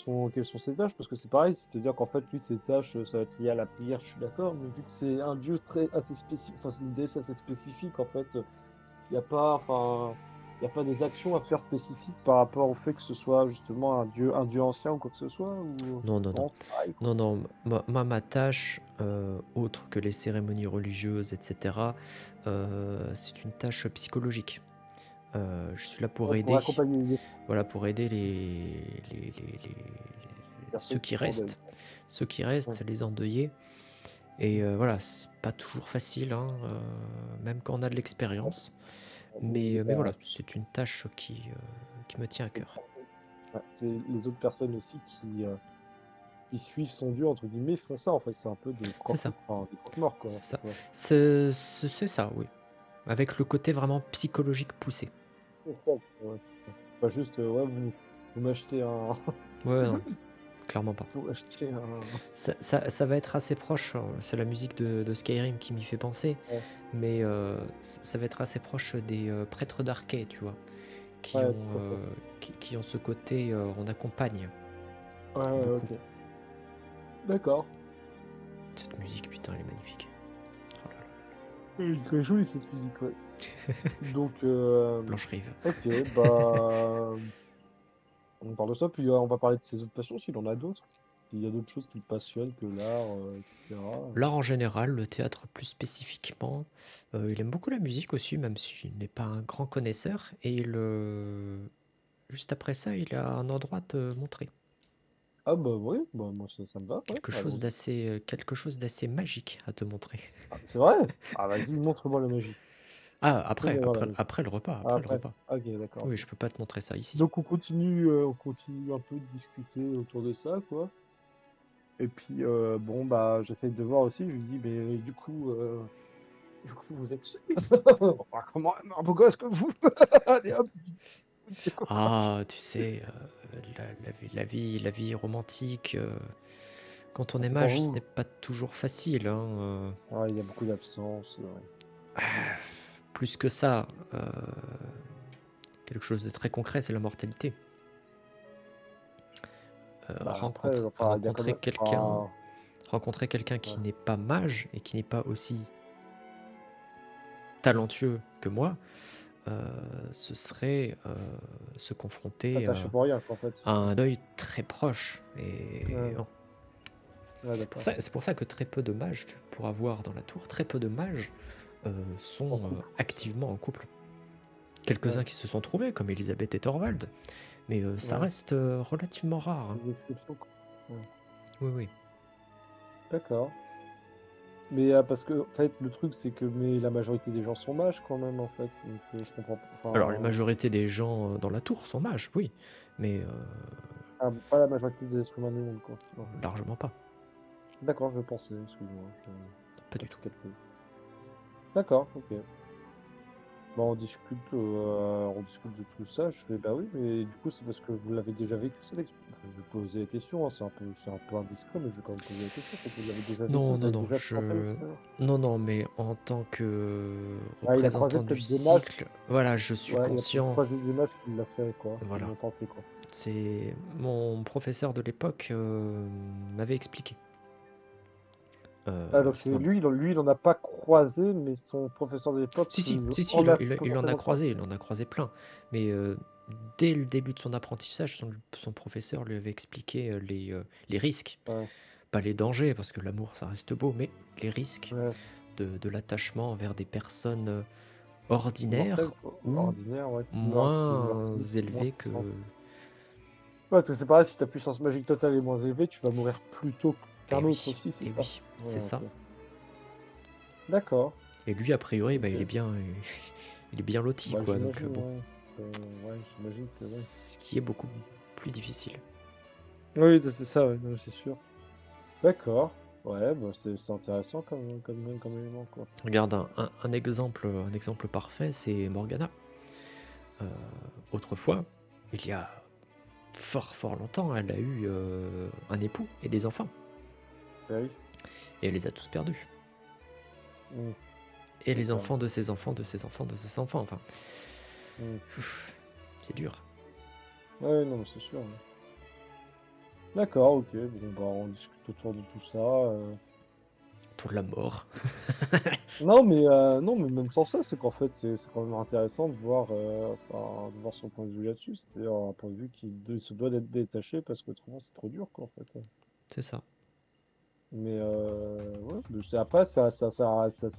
sont ses tâches? Parce que c'est pareil, c'est-à-dire qu'en fait, lui, ses tâches, ça va être lié à la prière, je suis d'accord, mais vu que c'est un dieu assez spécifique, enfin, c'est une déesse assez spécifique, en fait, il n'y a pas, enfin, il y a pas des actions à faire spécifiques par rapport au fait que ce soit justement un dieu ancien ou quoi que ce soit, ou Non, non, non. non, c'est pareil, quoi. Non, non, ma tâche, autre que les cérémonies religieuses, etc., c'est une tâche psychologique. Je suis là pour Ouais, pour aider, accompagner les voilà, pour aider ceux personnes qui qui sont en deuil. Ouais. les endeuillés. Et voilà, c'est pas toujours facile, hein, même quand on a de l'expérience. Oui, Mais voilà, c'est une tâche qui me tient à cœur. ouais, c'est les autres personnes aussi qui suivent son dieu, entre guillemets, font ça, en fait. C'est un peu des C'est ça, croque, enfin, des croque-morts, quoi. c'est ça. Ouais. C'est ça, oui. avec le côté vraiment psychologique poussé. C'est ça, ouais. Pas juste, ouais, vous m'achetez un. Ouais, non, clairement pas. Vous m'achetez un. Ça va être assez proche, hein, c'est la musique de Skyrim qui m'y fait penser, Ouais, mais ça va être assez proche des prêtres d'Arkay, tu vois, qui ouais, ont, tout à fait. qui ont ce côté on accompagne Ouais, ouais, beaucoup. ok. D'accord. Cette musique, putain, elle est magnifique. Oh là là. Très jolie cette musique, ouais. Donc, Blanche Rive. ok, bah, on parle de ça, puis on va parler de ses autres passions, s'il en a d'autres. S'il y a d'autres choses qui le passionnent que l'art, etc. L'art en général, le théâtre plus spécifiquement. Il aime beaucoup la musique aussi, même s'il n'est pas un grand connaisseur. Et juste après ça, il a un endroit à te montrer. Ah bah oui, bah, moi ça me va, ouais, allons-y. Quelque chose d'assez magique à te montrer. Ah, c'est vrai? Ah vas-y, montre-moi la magie. Ah, Fais-moi voir la magie. après le repas, Ah, après le après. repas. Ok, d'accord, Oui, ok. je peux pas te montrer ça ici. Donc on continue un peu de discuter autour de ça, quoi. Et puis bon bah j'essaye de voir aussi, je lui dis mais du coup vous êtes seul. Enfin comment même un beau gosse comme vous. Allez hop, c'est quoi? Ah, tu sais, la vie romantique, quand on Ah, est c'est pour mage, ce vous. n'est pas toujours facile, hein. Ah, il y a beaucoup d'absence, ouais. Plus que ça, quelque chose de très concret, c'est la mortalité. Bah après, enfin il y a quand même. Enfin, Rencontrer quelqu'un qui ouais. n'est pas mage et qui n'est pas aussi talentueux que moi, ce serait se confronter S'attacher pour rien, quoi, en fait. à un deuil très proche. Et Ouais, non. ouais, d'accord. C'est pour ça que très peu de mages, tu pourras voir dans la tour, très peu de mages En sont couple. activement en couple. Quelques-uns Ouais, qui se sont trouvés, comme Elisabeth et Thorvald, mais ça ouais. reste relativement rare, hein. Des exceptions, quoi. Ouais. Oui, oui. D'accord. Mais parce que, en fait, le truc, c'est que mais la majorité des gens sont mages quand même, en fait. Donc, je comprends pas. Alors, la Enfin, majorité des gens dans la tour sont mages, oui, mais ah, pas la majorité des êtres humains du monde, quoi. Non. largement pas. D'accord, je pensais, excuse-moi. Pas Pas du tout tout. capté. D'accord, ok. Bon, on discute de tout ça. Je fais, bah oui, mais du coup, c'est parce que vous l'avez déjà vécu, cette expérience. Je vais poser la question, hein, c'est un peu indiscret, mais je vais quand même poser la question. C'est que vous l'avez déjà vécu, Non, vous non, avez non, déjà tenté l'expérience. non, non, mais en tant que Ah, il a croisé représentant du peut-être des mages. cycle, voilà, je suis Ouais, il a peut-être conscient, croisé des mages qui l'a fait, quoi, qui voilà. l'ont tenté, quoi. C'est mon professeur de l'époque m'avait expliqué Ah, donc c'est cela. lui, il en a pas croisé, mais son professeur de l'époque Si, en a il en a potentiellement croisé. croisé, il en a croisé plein. Mais dès le début de son apprentissage, son professeur lui avait expliqué les risques. Ouais, Pas les dangers, parce que l'amour, ça reste beau, mais les risques ouais. de l'attachement envers des personnes ordinaires Mortel, quoi. ou Ordinaire, ouais, qui meurt moins plus, moins élevées que... puissant. Ouais, parce que c'est pareil, si ta puissance magique totale est moins élevée, tu vas mourir plus tôt qu'un autre aussi, c'est Et ça? oui, Ouais, c'est ça. ok. D'accord, Et lui, a priori, bah, ok. il est bien loti, Bah, quoi. Donc j'imagine, bon, ouais. Ouais, j'imagine que oui. ce qui est beaucoup plus difficile. Oui, c'est ça, ouais, non, c'est sûr. D'accord. Ouais, bah, c'est intéressant comme élément, quoi. Regarde un exemple parfait, c'est Morgana. Euh, Autrefois, il y a fort longtemps, elle a eu un époux et des enfants. Bah oui. Et elle les a tous perdus. Mm, Et les d'accord. enfants de ses enfants, de ses enfants, de ses enfants. Enfin, Mm. c'est dur. Ouais, non, mais c'est sûr, ouais. D'accord, ok. Bon, bah, on discute autour de tout ça. Autour de la mort. Non, mais même sans ça, c'est qu'en fait, c'est quand même intéressant de voir, enfin, de voir son point de vue là-dessus. C'est-à-dire un point de vue se doit d'être détaché parce qu'autrement, c'est trop dur, quoi, en fait. Ouais. C'est ça. Mais ouais, mais après, c'est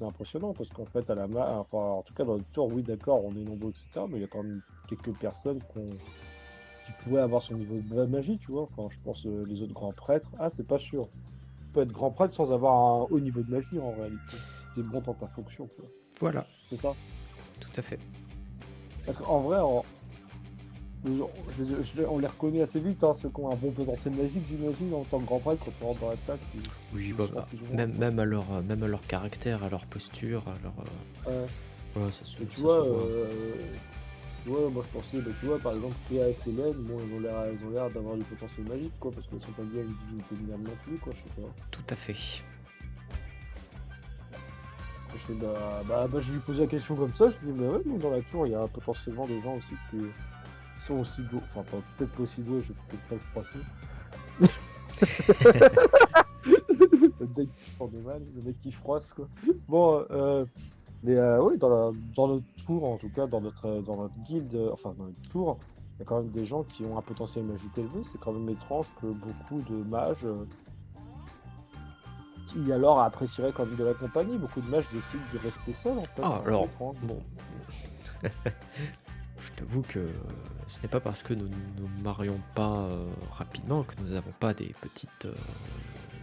impressionnant parce qu'en fait, enfin, en tout cas, dans le tour, oui, d'accord, on est nombreux, etc. Mais il y a quand même quelques personnes qui pourraient avoir son niveau de magie, tu vois. Enfin, je pense les autres grands prêtres. Ah, c'est pas sûr. Tu peux être grand prêtre sans avoir un haut niveau de magie en réalité. Si t'es bon dans ta fonction, quoi. Voilà, C'est ça. tout à fait. Parce qu'en vrai, on les reconnaît assez vite, hein, ceux qui ont un bon potentiel magique, j'imagine, en tant que grand prêtre, quand tu rentres dans la salle, Oui, tu le sens plus ou moins, même, quoi. même à leur caractère, à leur posture, à leur, Ouais. Ouais, ça Et tu se vois, voit. moi je pensais, bah, tu vois, par exemple, Théa et Célène, bon, elles ont l'air d'avoir du potentiel magique, quoi, parce qu'elles sont pas liées à une divinité de merde non plus, quoi, je sais pas. Tout à fait. Je fais, je lui posais la question comme ça, je lui dis, bah ouais, nous, dans la tour, il y a potentiellement des gens aussi qui sont aussi doués, enfin, peut-être pas aussi doués, je vais peut-être pas le froisser. Le mec qui se prend des mal, le mec qui froisse, quoi. Bon, oui, dans notre tour, en tout cas, dans notre guilde, enfin, dans notre tour, il y a quand même des gens qui ont un potentiel magique élevé. C'est quand même étrange que beaucoup de mages, qui alors apprécieraient quand même de la compagnie, beaucoup de mages décident de rester seuls, en fait. Ah, C'est un peu alors, étrange. bon, je t'avoue que ce n'est pas parce que nous ne nous marions pas rapidement que nous n'avons pas des petites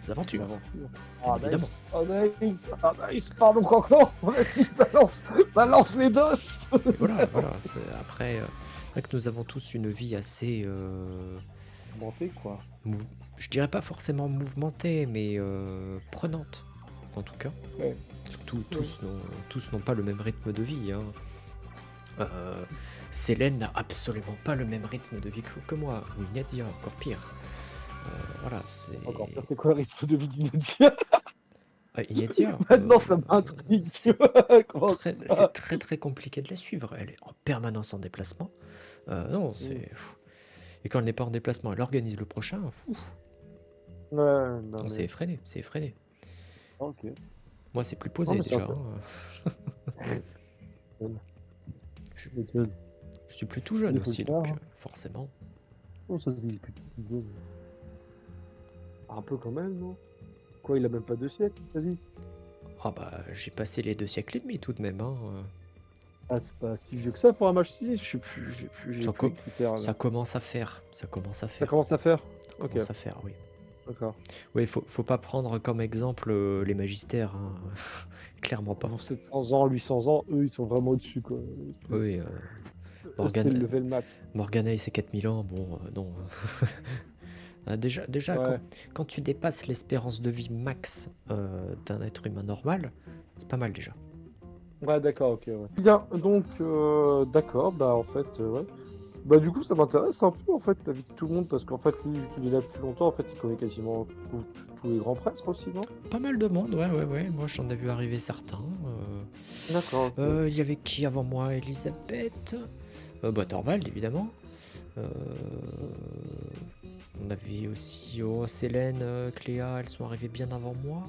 Des aventures, aventures. bien Ah, évidemment. nice! Ah, nice! Ah, nice! Pardon, encore! Vas-y, balance les dos! Et voilà, voilà. Après que nous avons tous une vie assez, Monter, quoi. je dirais pas forcément mouvementée, mais prenante, en tout cas. Ouais. Surtout, Ouais. tous n'ont pas le même rythme de vie, hein. Célène n'a absolument pas le même rythme de vie que moi, ou Inadia, encore pire. Voilà, c'est... Encore pire, c'est quoi le rythme de vie d'Inadia? Inadia, Maintenant, ça m'intrigue, tu vois. Comment c'est ça? très très compliqué de la suivre. Elle est en permanence en déplacement. Non, Mm. c'est... Et quand elle n'est pas en déplacement, elle organise le prochain. Ouais, non, Non, c'est mais. effréné, c'est effréné. Ok. Moi, c'est plus Non, posé mais c'est déjà, intéressant. hein. Je, Mais tu je suis plus tout jeune il faut le aussi, faire, donc hein. forcément. Oh, ça se dit depuis tout jeune. Un peu quand même, non? Quoi, il a même pas 2 siècles, t'as dit? Ah bah, j'ai passé les 2 siècles et demi tout de même, hein. Ah, c'est pas si vieux que ça pour un match 6, je sais plus, j'ai Ça, plus les critères là. ça commence à faire, ça commence à Ça faire, commence à faire? ça Ok, commence à faire, oui. d'accord. Oui, faut pas prendre comme exemple les magistères, hein. Clairement pas. Pour 700 ans, 800 ans, eux, ils sont vraiment au-dessus, quoi. Oui, C'est Morgana, le level max. Morgana et ses 4000 ans, bon, non. Déjà Ouais. quand tu dépasses l'espérance de vie max d'un être humain normal, c'est pas mal déjà. Ouais, d'accord, ok, ouais. Bien, donc, d'accord, bah, en fait, ouais. Bah, du coup, ça m'intéresse un peu, en fait, la vie de tout le monde, parce qu'en fait, lui, vu qu'il est là depuis longtemps, en fait, il connaît quasiment tous les grands prêtres aussi, non? Pas mal de monde, ouais. Moi, j'en ai vu arriver certains. D'accord, ok. Il y avait qui avant moi? Elisabeth. Bah, Thorvald, évidemment. Euh, on avait aussi Célène, Cléa, elles sont arrivées bien avant moi.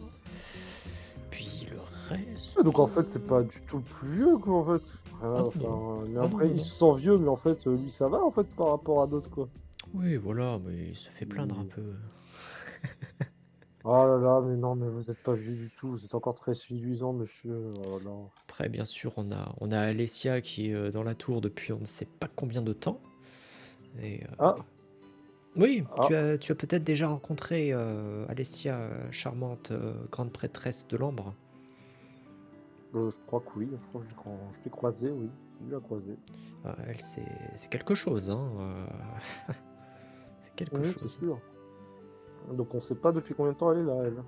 Puis le reste. Ah, donc, en fait, c'est pas du tout le plus vieux, quoi, en fait. Ah non, non. Enfin, mais Ah non, après, non, il non. se sent vieux, mais en fait, lui, ça va, en fait, par rapport à d'autres, quoi. Oui, voilà, mais il se fait plaindre un Il- peu. Oh là là, mais non, mais vous êtes pas vieux du tout, vous êtes encore très séduisant, monsieur. Oh là là. Après, bien sûr, on a Alessia qui est dans la tour depuis on ne sait pas combien de temps. Et, Ah, oui, ah, tu as peut-être déjà rencontré Alessia, charmante grande prêtresse de l'Ambre. je crois que oui, je crois que je l'ai croisé, oui. Je l'ai croisé. Elle, c'est quelque chose, hein. C'est quelque Oui, c'est chose. sûr. Donc, on sait pas depuis combien de temps elle est là, elle.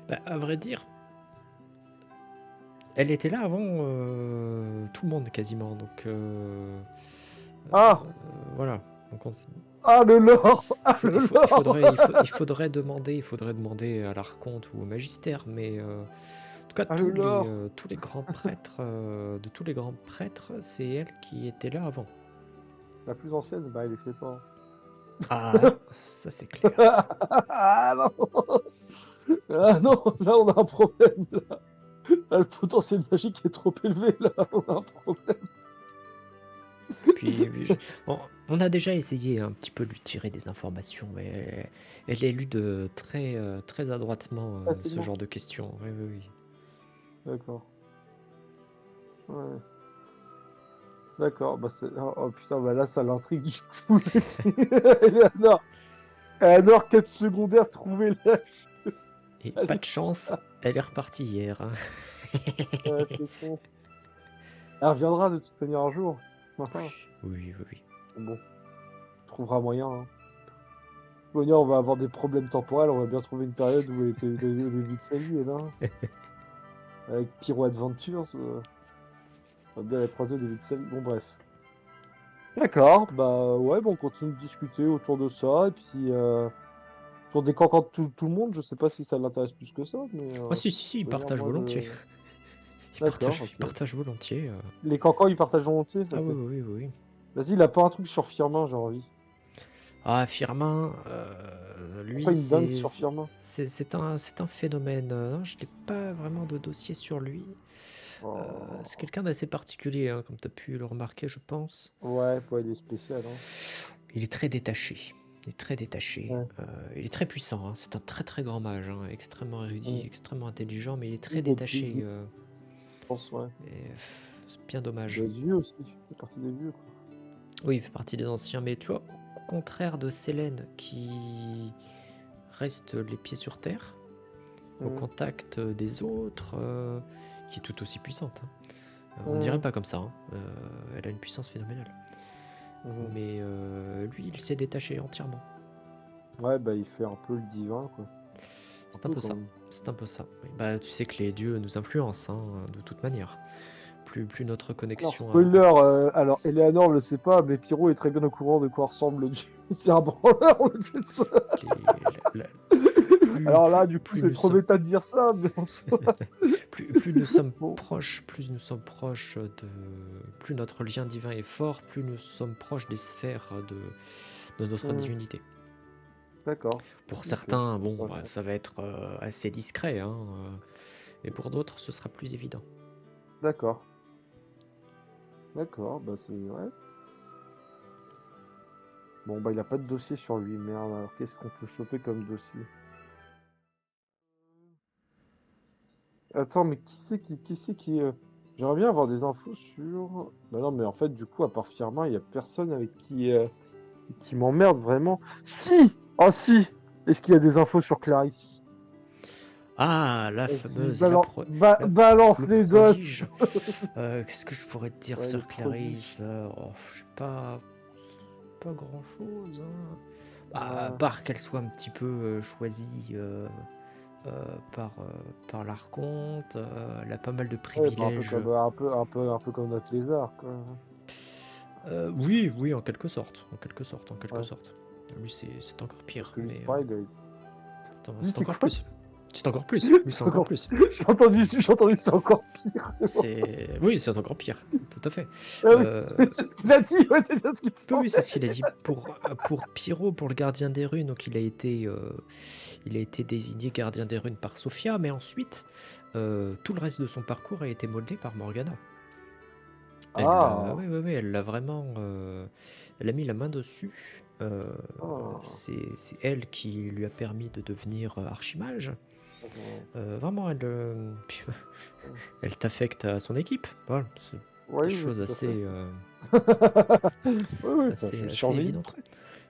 Bah, à vrai dire, elle était là avant tout le monde quasiment, donc Ah! voilà. Donc Ah, le lore! Ah, il, le faut- il lore! faudrait, il, faut- il faudrait demander à l'archonte ou au magistère, mais en tout cas Ah, le lore! tous les grands prêtres, de tous les grands prêtres, c'est elle qui était là avant. La plus ancienne, bah, elle est fait pas. Ah, ça c'est clair. Ah non! Ah non, là on a un problème. Là, le potentiel magique est trop élevé. Là, on a un problème. Puis on a déjà essayé un petit peu de lui tirer des informations, mais elle élude très adroitement ce Facilement. genre de questions. Oui, oui, oui. D'accord. Ouais. D'accord. Bah, oh, putain, bah là ça l'intrigue du coup. Eleanor. Eleanor, quête secondaire, trouver la. Et pas Allez, de chance, elle est repartie hier, hein. c'est con. Elle reviendra de toute manière un jour. Enfin, Oui, oui, oui. bon, on trouvera moyen. Hein. De toute manière, on va avoir des problèmes temporels. On va bien trouver une période où elle était au début de sa vie, elle, hein. Avec Pyro Adventures. Bien la croisée au début de sa vie. Bon, bref. D'accord, bah ouais, bon, on continue de discuter autour de ça, et puis autour des cancans de tout le monde, je sais pas si ça l'intéresse plus que ça, mais Ah si, il faut dire, partage moi, volontiers. D'accord, Il ok. partage volontiers. Les cancans, ils partagent volontiers? Ah Ok. oui. Vas-y, il a pas un truc sur Firmin, j'ai envie. Ah, Firmin, Pas lui, une dinde sur Firmin. c'est un phénomène. Non, je n'ai pas vraiment de dossier sur lui. C'est Oh. quelqu'un d'assez particulier, hein, comme tu as pu le remarquer, je pense. Ouais, il est spécial, hein. Il est très détaché. Il est très détaché. Ouais. Il est très puissant, hein. C'est un très très grand mage, hein. Extrêmement érudit, Mm. extrêmement intelligent, mais il est très Il est plus détaché. vieux, je pense, ouais. C'est bien Il dommage. doit être vieux aussi, il fait partie des vieux, quoi. Oui, il fait partie des anciens, mais tu vois, au contraire de Célène qui reste les pieds sur terre, au Mm. contact des autres, qui est tout aussi puissante, hein. On dirait Mm. pas comme ça, hein. Elle a une puissance phénoménale. Mhm. Mais lui, il s'est détaché entièrement. Ouais, bah il fait un peu le divin, quoi. C'est un peu quand ça. même. C'est un peu ça. Oui. Bah, tu sais que les dieux nous influencent, hein, de toute manière. Plus notre Alors, connexion à... spoiler, alors Eleanor le sait pas, mais Pyro est très bien au courant de quoi ressemble le dieu. C'est un branleur, le dieu de soi. les- la- Alors là, du coup, plus c'est nous trop sommes, méta de dire ça, mais en soi. plus nous sommes Bon. proches, plus notre lien divin est fort, plus nous sommes proches des sphères de notre Hmm, divinité. d'accord. Pour Ok. certains, bon, Ouais. bah, ça va être assez discret, hein, et pour d'autres, ce sera plus évident. D'accord. D'accord, bah c'est ouais. Bon, bah il a pas de dossier sur lui, merde. Alors qu'est-ce qu'on peut choper comme dossier? Attends, mais qui c'est qui j'aimerais bien avoir des infos sur. Bah non, mais en fait, du coup, à part Firmin, il y a personne avec qui m'emmerde vraiment. Si! Oh si! Est-ce qu'il y a des infos sur Clarisse? Ah, la Vas-y, fameuse, la- balance le les dos! prodige. Qu'est-ce que je pourrais te dire Ouais, le sur prodige. Clarisse? Je sais pas grand-chose, hein. À Ouais. part qu'elle soit un petit peu choisie par l'archonte, elle a pas mal de Ouais, bah, privilèges. un peu comme notre lézard, quoi. Oui, en quelque sorte, Ouais. Lui, c'est encore Parce pire, que lui, mais c'est pareil, lui, c'est c'est encore quoi? plus. C'est encore plus. Lui, c'est C'est encore encore. plus. J'ai entendu, c'est encore pire. Oui, c'est encore pire, tout à fait. Ah oui, Euh, c'est ce qu'il a dit, ouais, c'est bien ce qu'il me Oui, c'est semblait. ce qu'il a dit pour Pyro, pour le gardien des runes. Donc il a été désigné gardien des runes par Sophia, mais ensuite tout le reste de son parcours a été moldé par Morgana. Ah, Oui, elle l'a vraiment, elle a mis la main dessus. ah. C'est elle qui lui a permis de devenir archimage. Mhm. Vraiment, elle t'affecte à son équipe. Voilà, c'est des Oui, choses tout à fait. Oui, bah, je assez surveille. évidentes.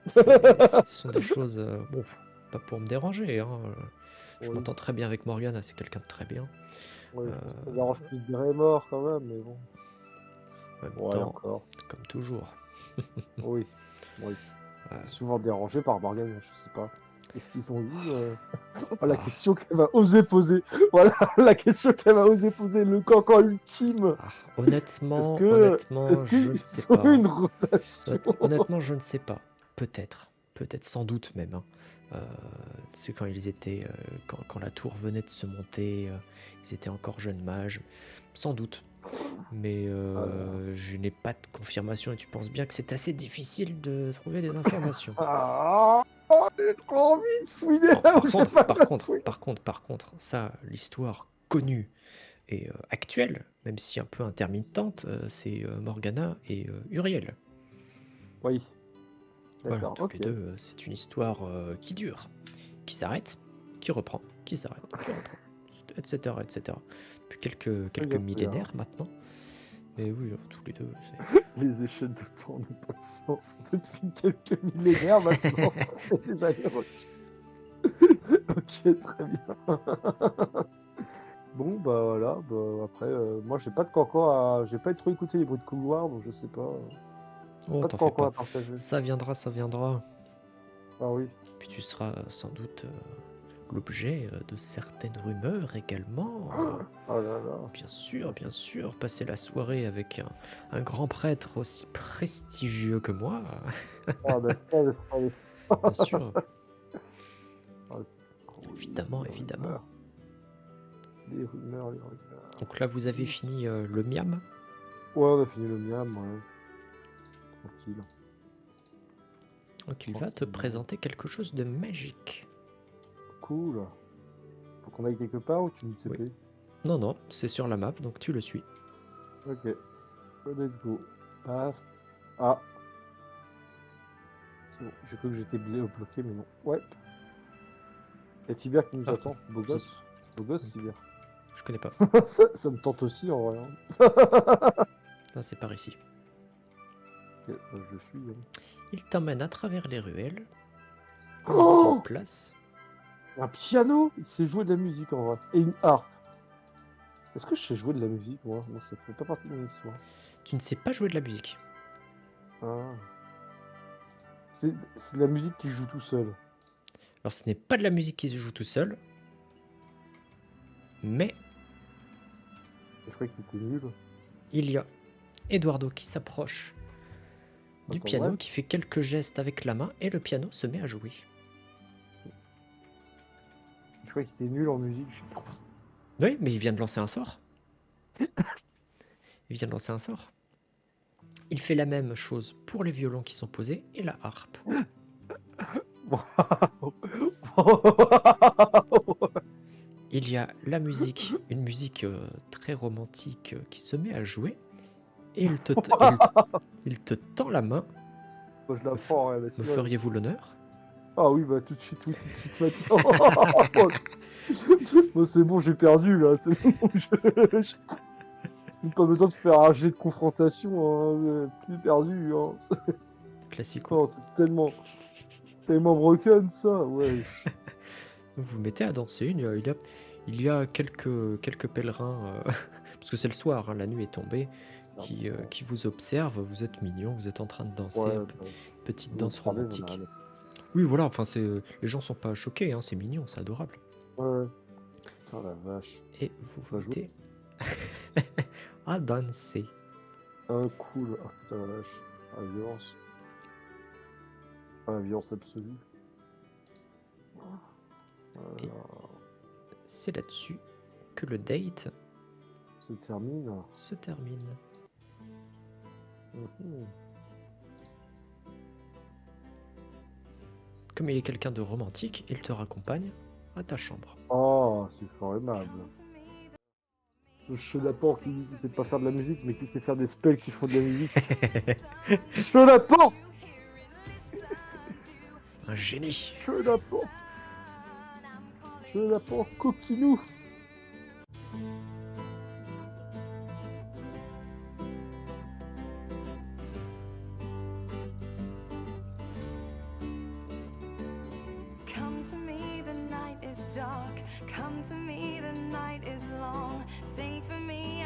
Ce sont des choses, bon, pas pour me déranger, hein. Je Oui, m'entends très bien avec Morgana, c'est quelqu'un de très bien. oui, Euh, je pense que ça dérange plus des morts quand même, mais bon. En même Ouais, temps, encore. comme toujours. Oui, oui. Euh, Souvent dérangé par Morgane, je sais pas. Est-ce qu'ils ont eu Oh, la ah, question qu'elle va oser poser. Voilà, la question qu'elle va oser poser. Le cancan ultime. ah, Est-ce honnêtement, que, honnêtement, est-ce je qu'ils ne sais ont eu pas. une relation? Honnêtement, je ne sais pas. Peut-être, sans doute même, hein. C'est quand ils étaient, quand la tour venait de se monter, ils étaient encore jeunes mages, sans doute. Mais Alors. je n'ai pas de confirmation et tu penses bien que c'est assez difficile de trouver des informations. Ah, j'ai trop envie de fouiner Non, là où j'ai pas le droit de fouiner. par contre, ça, l'histoire connue et actuelle, même si un peu intermittente, c'est Morgana et Uriel. Oui, Voilà, d'accord, toutes les ok. deux, c'est une histoire qui dure, qui s'arrête, qui reprend, qui s'arrête, qui reprend, etc. Depuis Très quelques bien, très bien. millénaires maintenant. Mais oui, tous les deux, Les échelles de temps n'ont pas de sens depuis quelques millénaires maintenant. Et les allers-retours. Ok, très bien. Bon, bah voilà. Bah, après, moi, j'ai pas de cancan à. J'ai pas trop écouté les bruits de couloir, donc je sais pas. oh, Pas de t'en fais cancan pas. à partager. Ça viendra. Ah oui. Puis tu seras sans doute l'objet de certaines rumeurs également. Oh là là. Bien sûr, passer la soirée avec un grand prêtre aussi prestigieux que moi, Ah, n'est-ce pas, n'est-ce pas, n'est-ce bien sûr, pas. Oh, évidemment, les évidemment. rumeurs. Les rumeurs, les rumeurs. Donc là, vous avez fini le miam. Ouais, on a fini le miam, ouais. Tranquille. Donc il va te présenter quelque chose de magique. Cool. Faut qu'on aille quelque part ou tu me sais Oui. Non, non, c'est sur la map, donc tu le suis. Ok. Let's go. Paf. Ah. C'est bon, j'ai cru que j'étais bloqué, mais non. Ouais. Et Tibia qui nous Ah, attend. Beau gosse. Beau gosse, Tibia. Je connais pas. ça me tente aussi, en vrai. Ah, c'est par ici. Ok, bah, je suis. Il t'emmène à travers les ruelles. Oh, Une place. un piano. Il sait jouer de la musique, en vrai. Et une harpe. Est-ce que je sais jouer de la musique, moi? Non, ça fait pas partie de mon histoire. Tu ne sais pas jouer de la musique. Ah. C'est de la musique qui joue tout seul. Alors ce n'est pas de la musique qui se joue tout seul, mais Je croyais qu'il était nul. il y a Eduardo qui s'approche du Attends, piano, ouais. qui fait quelques gestes avec la main, et le piano se met à jouer. Je croyais qu'il était nul en musique. Oui, mais il vient de lancer un sort. Il vient de lancer un sort. Il fait la même chose pour les violons qui sont posés et la harpe. Il y a la musique, une musique très romantique qui se met à jouer, et il te tend la main. Moi, je la prends, ouais, Me feriez-vous l'honneur? Ah oui, bah tout de suite, oui, tout de suite maintenant. Bon, c'est bon, j'ai perdu là, c'est bon, j'ai pas besoin de faire un jet de confrontation, hein, plus perdu. Hein. Classique. Oh, c'est tellement broken ça, ouais. Vous vous mettez à danser, il y a quelques pèlerins, parce que c'est le soir, hein, la nuit est tombée, qui vous observent, vous êtes mignons, vous êtes en train de danser, Ouais, petite danse romantique. Ouais, Oui, voilà, enfin, les gens sont pas choqués, hein, c'est mignon, c'est adorable. ouais. Putain, la vache. Et vous vous mettez à danser. Ah, cool. Ah, putain, la vache. Ah, la violence. Ah, la violence absolue. Et c'est là-dessus que le date se termine. se termine. Comme il est quelqu'un de romantique, il te raccompagne à ta chambre. Oh, c'est fort aimable. Le chenapan qui dit qu'il sait pas faire de la musique, mais qui sait faire des spells qui font de la musique. Chenapan! Un génie. Chenapan! Chenapan coquinou! Come to me, the night is dark. Come to me, the night is long. Sing for me